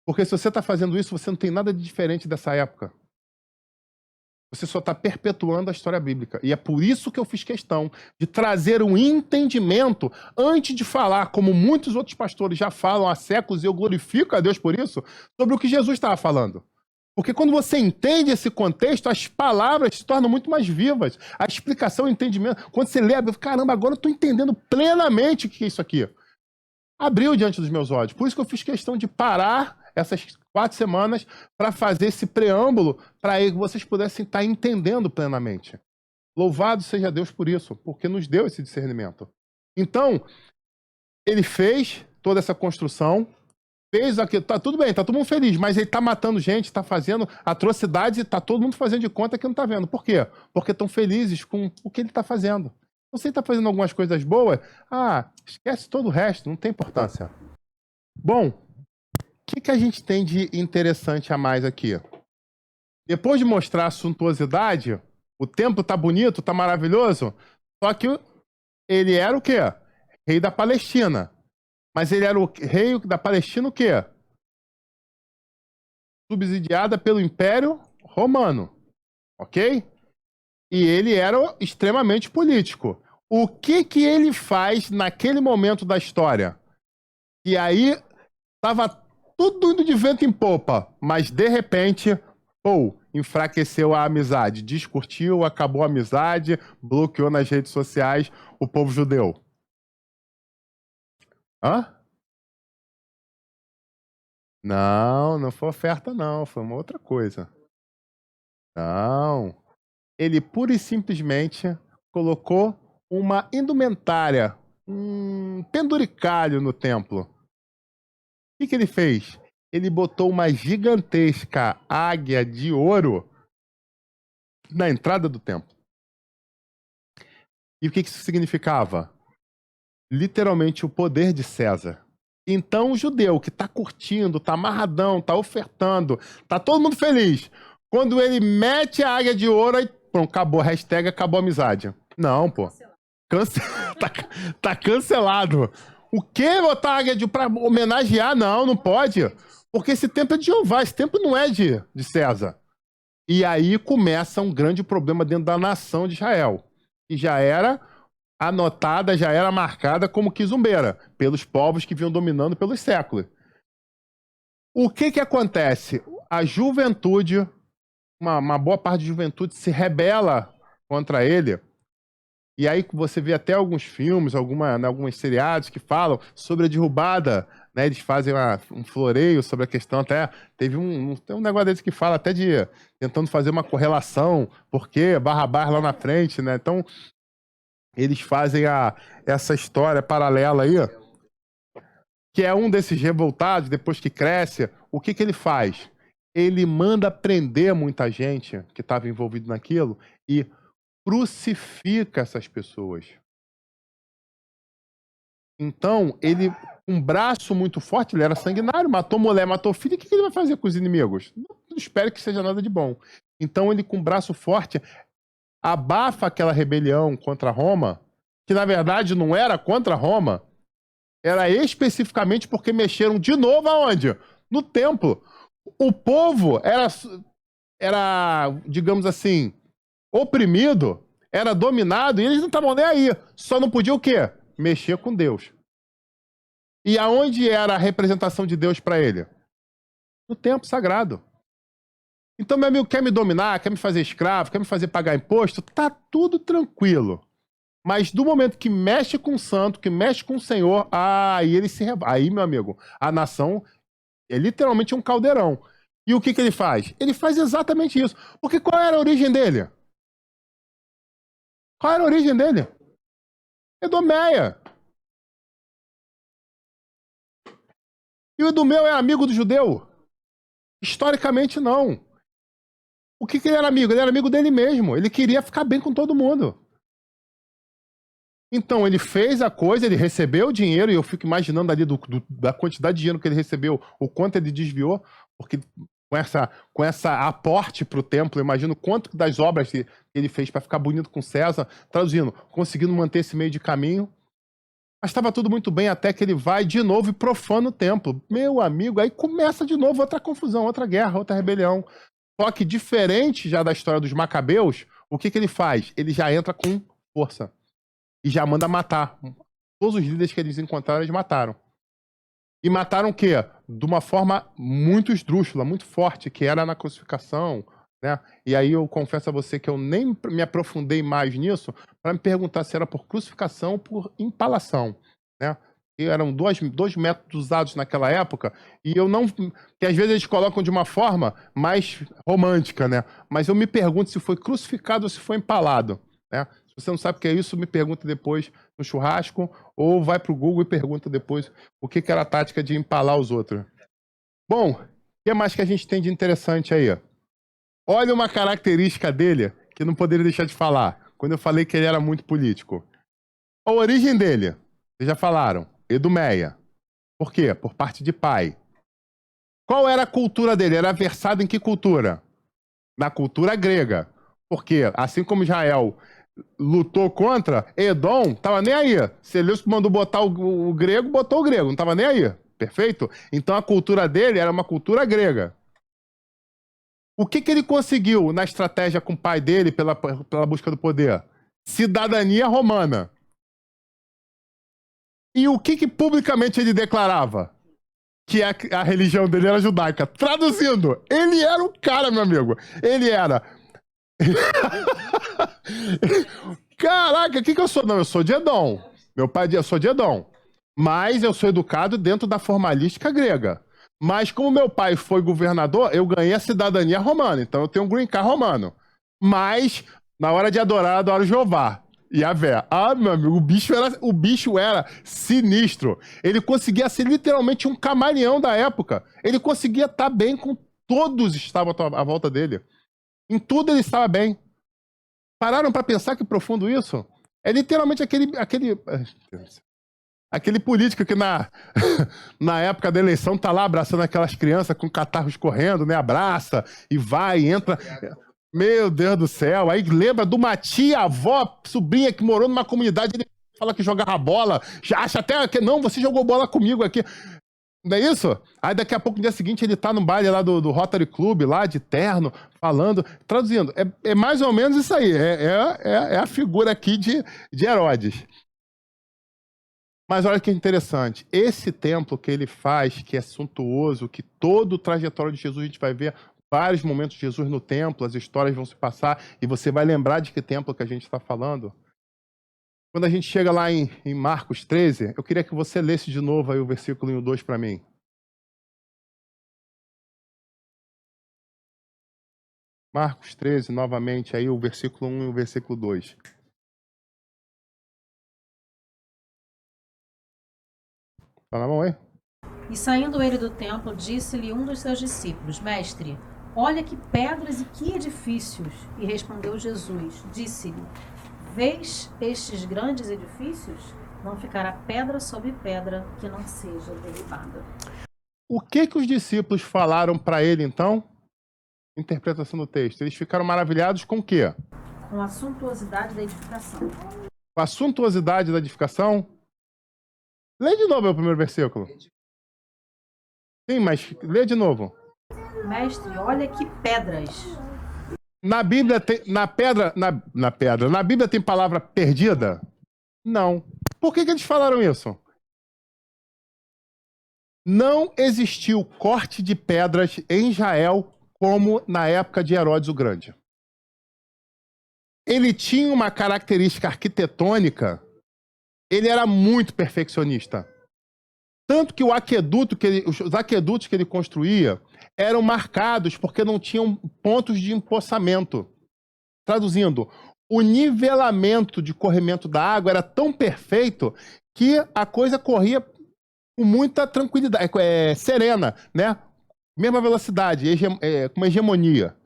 Porque se você está fazendo isso, você não tem nada de diferente dessa época. Você só está perpetuando a história bíblica. E é por isso que eu fiz questão de trazer um entendimento antes de falar, como muitos outros pastores já falam há séculos, e eu glorifico a Deus por isso, sobre o que Jesus estava falando. Porque quando você entende esse contexto, as palavras se tornam muito mais vivas. A explicação, o entendimento. Quando você lê, caramba, agora eu estou entendendo plenamente o que é isso aqui. Abriu diante dos meus olhos. Por isso que eu fiz questão de parar essas 4 semanas para fazer esse preâmbulo para que vocês pudessem estar entendendo plenamente. Louvado seja Deus por isso, porque nos deu esse discernimento. Então, ele fez toda essa construção, fez aquilo, tá tudo bem, tá todo mundo feliz, mas ele tá matando gente, tá fazendo atrocidades e tá todo mundo fazendo de conta que não tá vendo. Por quê? Porque estão felizes com o que ele tá fazendo. Então, se ele tá fazendo algumas coisas boas, esquece todo o resto, não tem importância. Bom, o que a gente tem de interessante a mais aqui? Depois de mostrar a suntuosidade, o templo tá bonito, tá maravilhoso, só que ele era o quê? Rei da Palestina. Mas ele era o rei da Palestina o quê? Subsidiada pelo Império Romano, ok? E ele era extremamente político. O que que ele faz naquele momento da história? E aí tava tudo indo de vento em popa, mas de repente, enfraqueceu a amizade, descurtiu, acabou a amizade, bloqueou nas redes sociais o povo judeu. Hã? Não, não foi oferta não, foi uma outra coisa. Não. Ele pura e simplesmente colocou uma indumentária, um penduricalho no templo. O que que ele fez? Ele botou uma gigantesca águia de ouro na entrada do templo. E o que que isso significava? Literalmente o poder de César. Então o judeu que tá curtindo, tá amarradão, tá ofertando, tá todo mundo feliz. Quando ele mete a águia de ouro, aí pronto, acabou, hashtag acabou a amizade. Não, pô. Cance... tá, tá cancelado. O quê? Botar a águia de pra homenagear? Não, não pode. Porque esse templo é de Jeová, esse templo não é de César. E aí começa um grande problema dentro da nação de Israel. E já era anotada, já era marcada como quizumbeira, pelos povos que vinham dominando pelos séculos. O que que acontece? A juventude, uma boa parte da juventude se rebela contra ele. E aí você vê até alguns filmes, alguns seriados que falam sobre a derrubada, né? Eles fazem um floreio sobre a questão, até tem um negócio desse que fala até de tentando fazer uma correlação, porque barra lá na frente, né? Então, eles fazem essa história paralela aí, que é um desses revoltados, depois que cresce, o que que ele faz? Ele manda prender muita gente que estava envolvido naquilo e crucifica essas pessoas. Então, ele, um braço muito forte, ele era sanguinário, matou mulher, matou filho, o que que ele vai fazer com os inimigos? Não espere que seja nada de bom. Então, ele com um braço forte, abafa aquela rebelião contra Roma, que na verdade não era contra Roma, era especificamente porque mexeram de novo aonde? No templo. O povo era, digamos assim, oprimido, era dominado, e eles não estavam nem aí. Só não podia o quê? Mexer com Deus. E aonde era a representação de Deus para ele? No templo sagrado. Então, meu amigo, quer me dominar, quer me fazer escravo, quer me fazer pagar imposto? Tá tudo tranquilo. Mas do momento que mexe com o santo, que mexe com o Senhor, aí ele se rebate. Aí, meu amigo, a nação é literalmente um caldeirão. E o que que ele faz? Ele faz exatamente isso. Porque qual era a origem dele? Qual era a origem dele? Edomeia. E o Edomeu é amigo do judeu? Historicamente, não. O que que ele era amigo? Ele era amigo dele mesmo. Ele queria ficar bem com todo mundo. Então, ele fez a coisa, ele recebeu o dinheiro, e eu fico imaginando ali da quantidade de dinheiro que ele recebeu, o quanto ele desviou, porque com essa aporte para o templo, eu imagino quanto das obras que ele fez para ficar bonito com César, traduzindo, conseguindo manter esse meio de caminho. Mas estava tudo muito bem até que ele vai de novo e profana o templo. Meu amigo, aí começa de novo outra confusão, outra guerra, outra rebelião. Só que diferente já da história dos Macabeus, o que que ele faz? Ele já entra com força. E já manda matar. Todos os líderes que eles encontraram, eles mataram. E mataram o quê? De uma forma muito esdrúxula, muito forte, que era na crucificação, né? E aí eu confesso a você que eu nem me aprofundei mais nisso para me perguntar se era por crucificação ou por empalação, né? E eram dois métodos usados naquela época, e eu não... que às vezes eles colocam de uma forma mais romântica, né? Mas eu me pergunto se foi crucificado ou se foi empalado, né? Se você não sabe o que é isso, me pergunta depois no churrasco, ou vai pro Google e pergunta depois o que era a tática de empalar os outros. Bom, o que mais que a gente tem de interessante aí? Olha uma característica dele que não poderia deixar de falar, quando eu falei que ele era muito político. A origem dele, vocês já falaram, Edomeia. Por quê? Por parte de pai. Qual era a cultura dele? Era versado em que cultura? Na cultura grega. Porque, assim como Israel lutou contra, Edom tava nem aí. Seleucus mandou botar o grego, botou o grego, não tava nem aí. Perfeito? Então a cultura dele era uma cultura grega. O que ele conseguiu na estratégia com o pai dele pela busca do poder? Cidadania romana. E o que publicamente ele declarava? Que a religião dele era judaica. Traduzindo, ele era o cara, meu amigo. Ele era... Caraca, o que eu sou? Não, eu sou de Edom. Meu pai, eu sou de Edom. Mas eu sou educado dentro da formalística grega. Mas como meu pai foi governador, eu ganhei a cidadania romana. Então eu tenho um green card romano. Mas, na hora de adorar, eu adoro Jeová. E a véia. Ah, meu amigo, o bicho era sinistro. Ele conseguia ser literalmente um camaleão da época. Ele conseguia estar bem com todos que estavam à volta dele. Em tudo ele estava bem. Pararam para pensar que profundo isso? É literalmente aquele político que na época da eleição tá lá abraçando aquelas crianças com catarros correndo, né? Abraça e vai, entra. Meu Deus do céu. Aí lembra de uma tia, avó, sobrinha que morou numa comunidade, ele fala que jogava bola, já acha até que não, você jogou bola comigo aqui. Não é isso? Aí daqui a pouco, no dia seguinte, ele tá no baile lá do Rotary Club, lá de terno, falando, traduzindo. É mais ou menos isso aí. É a figura aqui de Herodes. Mas olha que interessante. Esse templo que ele faz, que é suntuoso, que todo o trajetório de Jesus a gente vai ver vários momentos de Jesus no templo, as histórias vão se passar e você vai lembrar de que templo que a gente está falando. Quando a gente chega lá em Marcos 13, eu queria que você lesse de novo aí o versículo 1 e 2 para mim. Marcos 13, novamente, aí o versículo 1 e o versículo 2. Tá na mão aí? E saindo ele do templo, disse-lhe um dos seus discípulos: Mestre, olha que pedras e que edifícios. E respondeu Jesus, disse-lhe: Vês estes grandes edifícios? Não ficará pedra sobre pedra que não seja derribada. O que os discípulos falaram para ele, então? Interpretação do texto. Eles ficaram maravilhados com o quê? Com a suntuosidade da edificação. Com a suntuosidade da edificação? Lê de novo o primeiro versículo. Sim, mas lê de novo. Mestre, olha que pedras. Na Bíblia tem, na Bíblia tem palavra perdida? Não. Por que eles falaram isso? Não existiu corte de pedras em Israel como na época de Herodes o Grande. Ele tinha uma característica arquitetônica, ele era muito perfeccionista. Tanto que os aquedutos que ele construía eram marcados porque não tinham pontos de empoçamento. Traduzindo, o nivelamento de corrimento da água era tão perfeito que a coisa corria com muita tranquilidade, serena, né? Mesma velocidade, com uma hegemonia.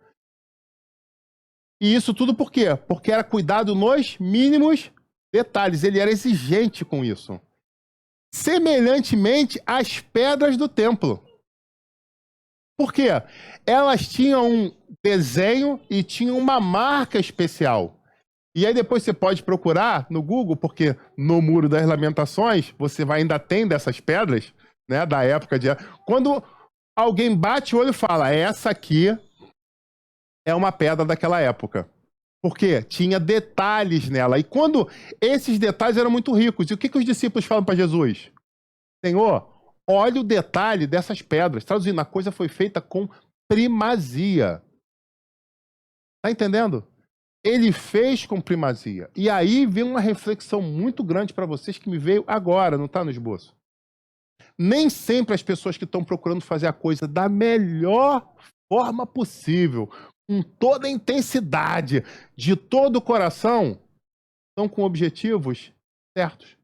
E isso tudo por quê? Porque era cuidado nos mínimos detalhes. Ele era exigente com isso. Semelhantemente às pedras do templo. Por quê? Elas tinham um desenho e tinham uma marca especial. E aí depois você pode procurar no Google, porque no Muro das Lamentações você ainda tem dessas pedras, né, da época de... Quando alguém bate o olho e fala, essa aqui é uma pedra daquela época. Porque tinha detalhes nela. E quando esses detalhes eram muito ricos. E o que os discípulos falam para Jesus? Senhor, olha o detalhe dessas pedras. Traduzindo, a coisa foi feita com primazia. Tá entendendo? Ele fez com primazia. E aí vem uma reflexão muito grande para vocês que me veio agora, não está no esboço. Nem sempre as pessoas que estão procurando fazer a coisa da melhor forma possível, com toda a intensidade, de todo o coração, estão com objetivos certos.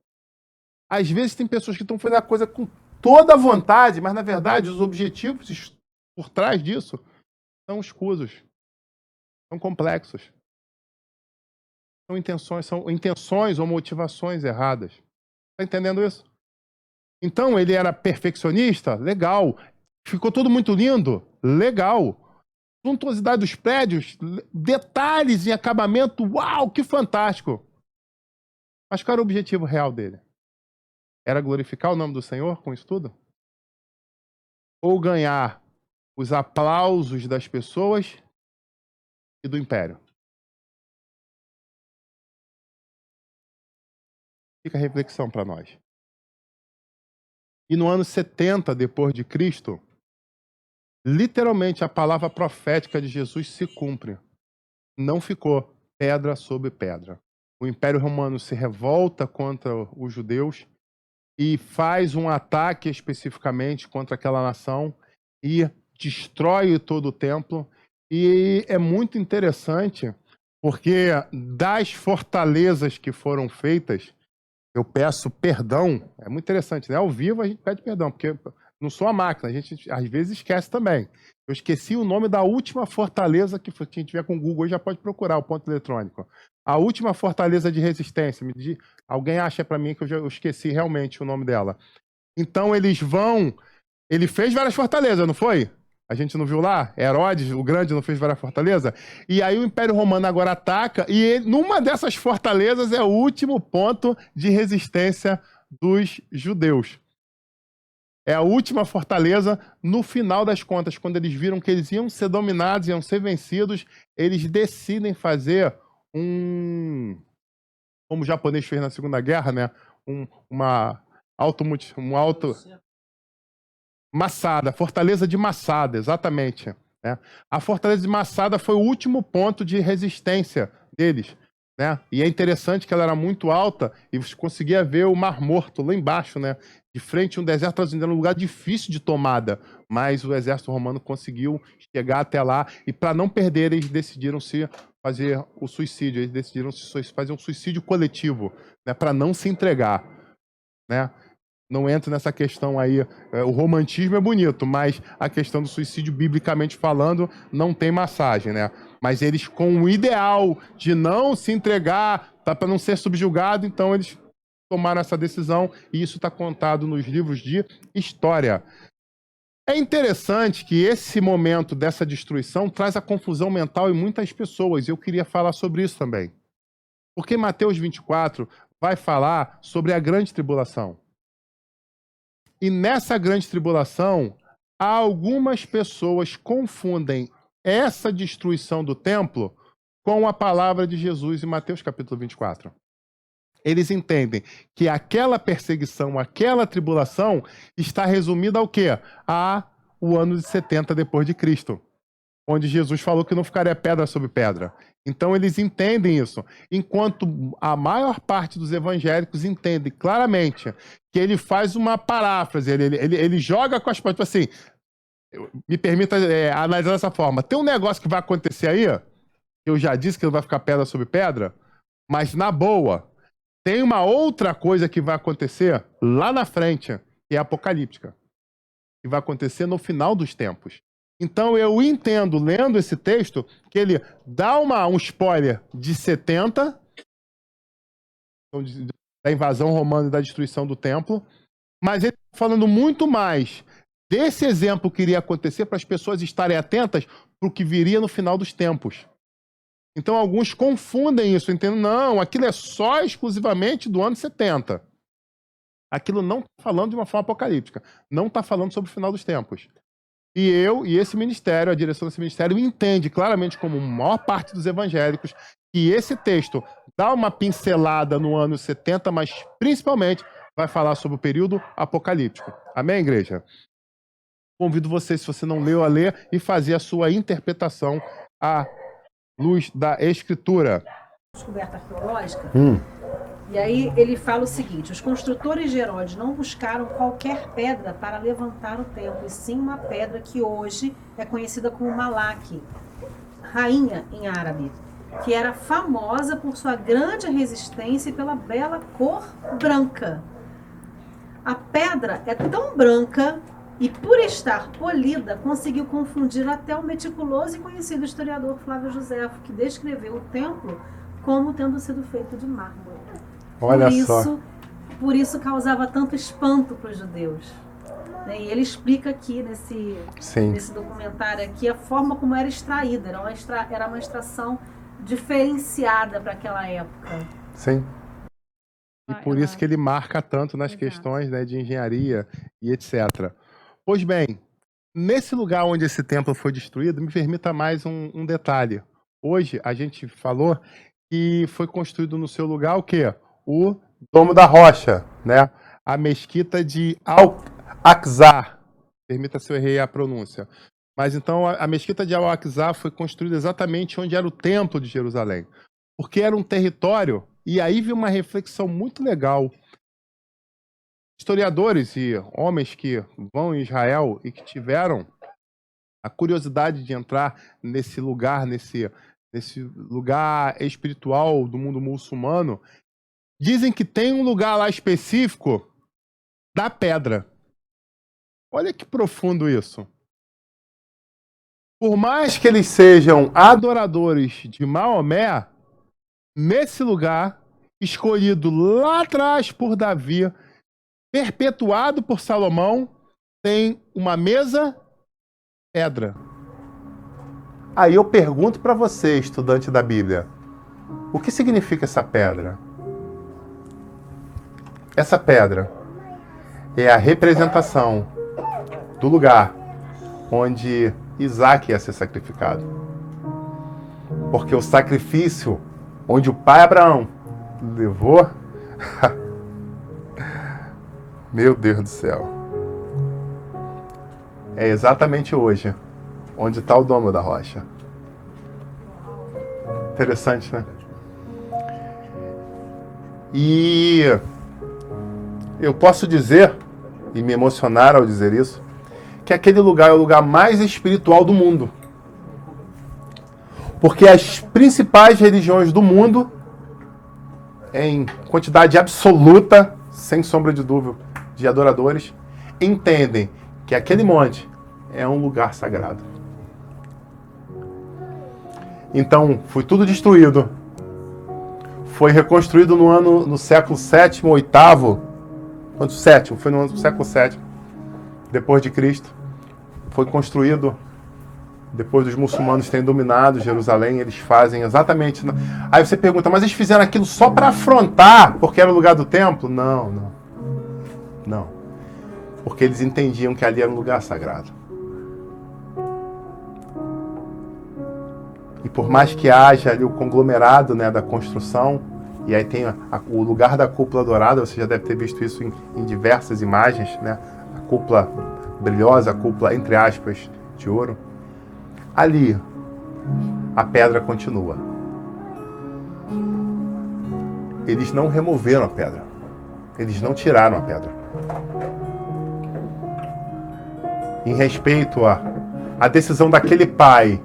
Às vezes tem pessoas que estão fazendo a coisa com toda a vontade, mas na verdade os objetivos por trás disso são escusos, são complexos. São intenções ou motivações erradas. Está entendendo isso? Então, ele era perfeccionista? Legal. Ficou tudo muito lindo? Legal. suntuosidade dos prédios, detalhes em acabamento, uau, que fantástico! Mas qual era o objetivo real dele? Era glorificar o nome do Senhor com isso tudo? Ou ganhar os aplausos das pessoas e do império? Fica a reflexão para nós. E no ano 70 depois de Cristo, literalmente a palavra profética de Jesus se cumpre. Não ficou pedra sobre pedra. O Império Romano se revolta contra os judeus e faz um ataque especificamente contra aquela nação e destrói todo o templo. E é muito interessante porque das fortalezas que foram feitas, eu peço perdão. É muito interessante, né? Ao vivo a gente pede perdão, porque não sou a máquina, a gente às vezes esquece também. Eu esqueci o nome da última fortaleza que quem tiver com o Google já pode procurar, o ponto eletrônico. A última fortaleza de resistência. Alguém acha para mim que eu esqueci realmente o nome dela. Então eles vão... Ele fez várias fortalezas, não foi? A gente não viu lá? Herodes, o Grande, não fez várias fortalezas? E aí o Império Romano agora ataca e numa dessas fortalezas é o último ponto de resistência dos judeus. É a última fortaleza. No final das contas, quando eles viram que eles iam ser dominados, iam ser vencidos, eles decidem fazer como o japonês fez na Segunda Guerra, né? Massada, Fortaleza de Massada, exatamente. Né? A Fortaleza de Massada foi o último ponto de resistência deles. Né? E é interessante que ela era muito alta e você conseguia ver o Mar Morto lá embaixo, né? De frente a um deserto, era um lugar difícil de tomada, mas o exército romano conseguiu chegar até lá e para não perder, eles decidiram se fazer o suicídio, eles decidiram fazer um suicídio coletivo, né? Para não se entregar, né? Não entro nessa questão aí, o romantismo é bonito, mas a questão do suicídio, biblicamente falando, não tem massagem, né? Mas eles, com o ideal de não se entregar, para não ser subjugado, então eles tomaram essa decisão e isso está contado nos livros de história. É interessante que esse momento dessa destruição traz a confusão mental em muitas pessoas, e eu queria falar sobre isso também. Porque Mateus 24 vai falar sobre a grande tribulação. E nessa grande tribulação, algumas pessoas confundem essa destruição do templo com a palavra de Jesus em Mateus capítulo 24. Eles entendem que aquela perseguição, aquela tribulação está resumida ao quê? O ano de 70 depois de Cristo, onde Jesus falou que não ficaria pedra sobre pedra. Então eles entendem isso, enquanto a maior parte dos evangélicos entende claramente que ele faz uma paráfrase, ele joga com as palavras, tipo assim, me permita analisar dessa forma, tem um negócio que vai acontecer aí, eu já disse que não vai ficar pedra sobre pedra, mas na boa, tem uma outra coisa que vai acontecer lá na frente, que é apocalíptica, que vai acontecer no final dos tempos. Então eu entendo, lendo esse texto, que ele dá um spoiler de 70, da invasão romana e da destruição do templo, mas ele está falando muito mais desse exemplo que iria acontecer para as pessoas estarem atentas para o que viria no final dos tempos. Então alguns confundem isso, entendem? Não, aquilo é só exclusivamente do ano 70. Aquilo não está falando de uma forma apocalíptica, não está falando sobre o final dos tempos. E esse ministério, a direção desse ministério, entende claramente, como a maior parte dos evangélicos, que esse texto dá uma pincelada no ano 70, mas principalmente vai falar sobre o período apocalíptico. Amém, igreja? Convido você, se você não leu, a ler e fazer a sua interpretação à luz da Escritura. Descoberta arqueológica. E aí ele fala o seguinte: os construtores de Herodes não buscaram qualquer pedra para levantar o templo, e sim uma pedra que hoje é conhecida como Malaque, rainha em árabe, que era famosa por sua grande resistência e pela bela cor branca. A pedra é tão branca e, por estar polida, conseguiu confundir até o meticuloso e conhecido historiador Flávio Joséfo, que descreveu o templo como tendo sido feito de mármore. Olha só. Por isso causava tanto espanto para os judeus. né? E ele explica aqui nesse documentário aqui a forma como era extraída. Era uma extração diferenciada para aquela época. Sim. E por isso que ele marca tanto nas questões, né, de engenharia e etc. Pois bem, nesse lugar onde esse templo foi destruído, me permita mais um detalhe. Hoje, a gente falou que foi construído no seu lugar o quê? O Domo da Rocha, né? A mesquita de Al-Aqsa. Permita se eu errei a pronúncia. Mas então a mesquita de Al-Aqsa foi construída exatamente onde era o templo de Jerusalém. Porque era um território, e aí vi uma reflexão muito legal. Historiadores e homens que vão em Israel e que tiveram a curiosidade de entrar nesse lugar, nesse lugar espiritual do mundo muçulmano, dizem que tem um lugar lá específico da pedra. Olha que profundo isso. Por mais que eles sejam adoradores de Maomé, nesse lugar, escolhido lá atrás por Davi, perpetuado por Salomão, tem uma mesa pedra. Aí eu pergunto para você, estudante da Bíblia, o que significa essa pedra? Essa pedra é a representação do lugar onde Isaac ia ser sacrificado. Porque o sacrifício onde o pai Abraão levou... Meu Deus do céu. É exatamente hoje onde está o Domo da Rocha. Interessante, né? E eu posso dizer, e me emocionar ao dizer isso, que aquele lugar é o lugar mais espiritual do mundo. Porque as principais religiões do mundo, em quantidade absoluta, sem sombra de dúvida, de adoradores, entendem que aquele monte é um lugar sagrado. Então, foi tudo destruído. Foi reconstruído no século VII, VIII. Quanto? Sétimo, foi no século VII, depois de Cristo. Foi construído depois dos muçulmanos terem dominado Jerusalém. Eles fazem exatamente... Aí você pergunta, mas eles fizeram aquilo só para afrontar, porque era o lugar do templo? Não. Porque eles entendiam que ali era um lugar sagrado. E por mais que haja ali o conglomerado, né, da construção, e aí tem o lugar da cúpula dourada, você já deve ter visto isso em diversas imagens, né? A cúpula brilhosa, a cúpula, entre aspas, de ouro. Ali, a pedra continua. Eles não removeram a pedra. Eles não tiraram a pedra. Em respeito à decisão daquele pai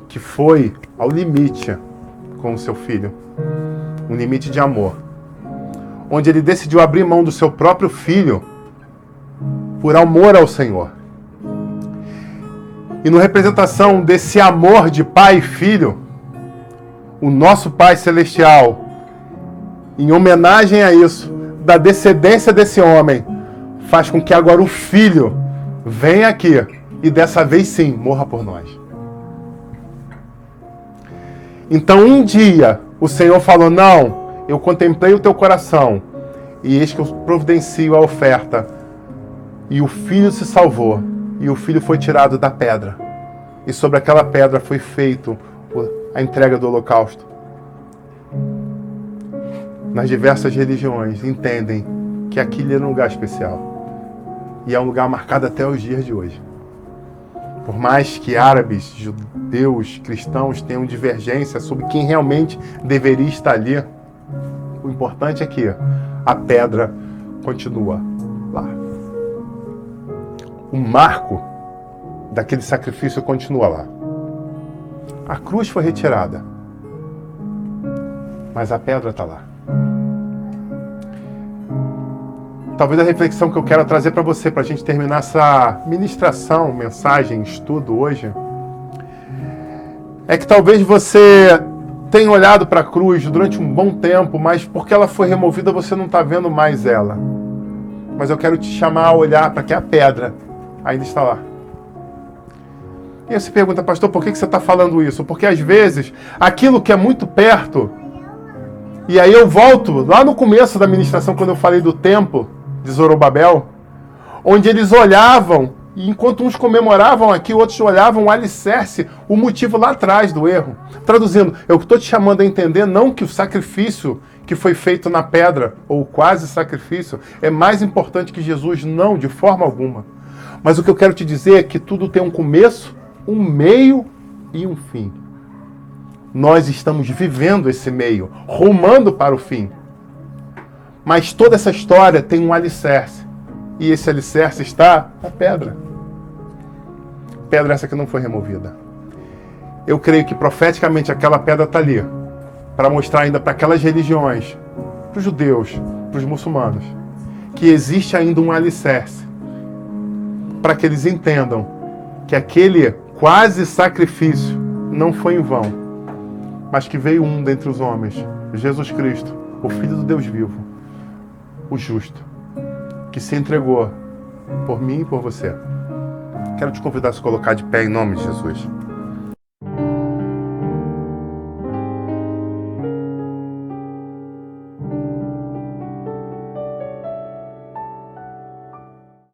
que foi ao limite com o seu filho, um limite de amor, onde ele decidiu abrir mão do seu próprio filho por amor ao Senhor. E na representação desse amor de pai e filho, o nosso Pai Celestial, em homenagem a isso, da descendência desse homem, faz com que agora o filho venha aqui e dessa vez sim, morra por nós. Então um dia o Senhor falou, não, eu contemplei o teu coração e eis que eu providencio a oferta. E o filho se salvou e o filho foi tirado da pedra. E sobre aquela pedra foi feito a entrega do holocausto. Nas diversas religiões entendem que aquilo é um lugar especial. E é um lugar marcado até os dias de hoje. Por mais que árabes, judeus, cristãos tenham divergência sobre quem realmente deveria estar ali, o importante é que a pedra continua lá. O marco daquele sacrifício continua lá. A cruz foi retirada, mas a pedra está lá. Talvez a reflexão que eu quero trazer para você, para a gente terminar essa ministração, mensagem, estudo hoje, é que talvez você tenha olhado para a cruz durante um bom tempo, mas porque ela foi removida você não está vendo mais ela. Mas eu quero te chamar a olhar para que a pedra ainda está lá. E aí você pergunta, pastor, por que você está falando isso? Porque às vezes, aquilo que é muito perto, e aí eu volto lá no começo da ministração, quando eu falei do templo de Zorobabel, onde eles olhavam, e enquanto uns comemoravam aqui, outros olhavam o alicerce, o motivo lá atrás do erro. Traduzindo, eu estou te chamando a entender não que o sacrifício que foi feito na pedra, ou quase sacrifício, é mais importante que Jesus, não, de forma alguma. Mas o que eu quero te dizer é que tudo tem um começo, um meio e um fim. Nós estamos vivendo esse meio, rumando para o fim. Mas toda essa história tem um alicerce. E esse alicerce está na pedra. Pedra essa que não foi removida. Eu creio que profeticamente aquela pedra está ali, para mostrar ainda para aquelas religiões, para os judeus, para os muçulmanos, que existe ainda um alicerce, para que eles entendam que aquele quase sacrifício não foi em vão, mas que veio um dentre os homens, Jesus Cristo, o Filho do Deus vivo, o justo, que se entregou por mim e por você. Quero te convidar a se colocar de pé em nome de Jesus.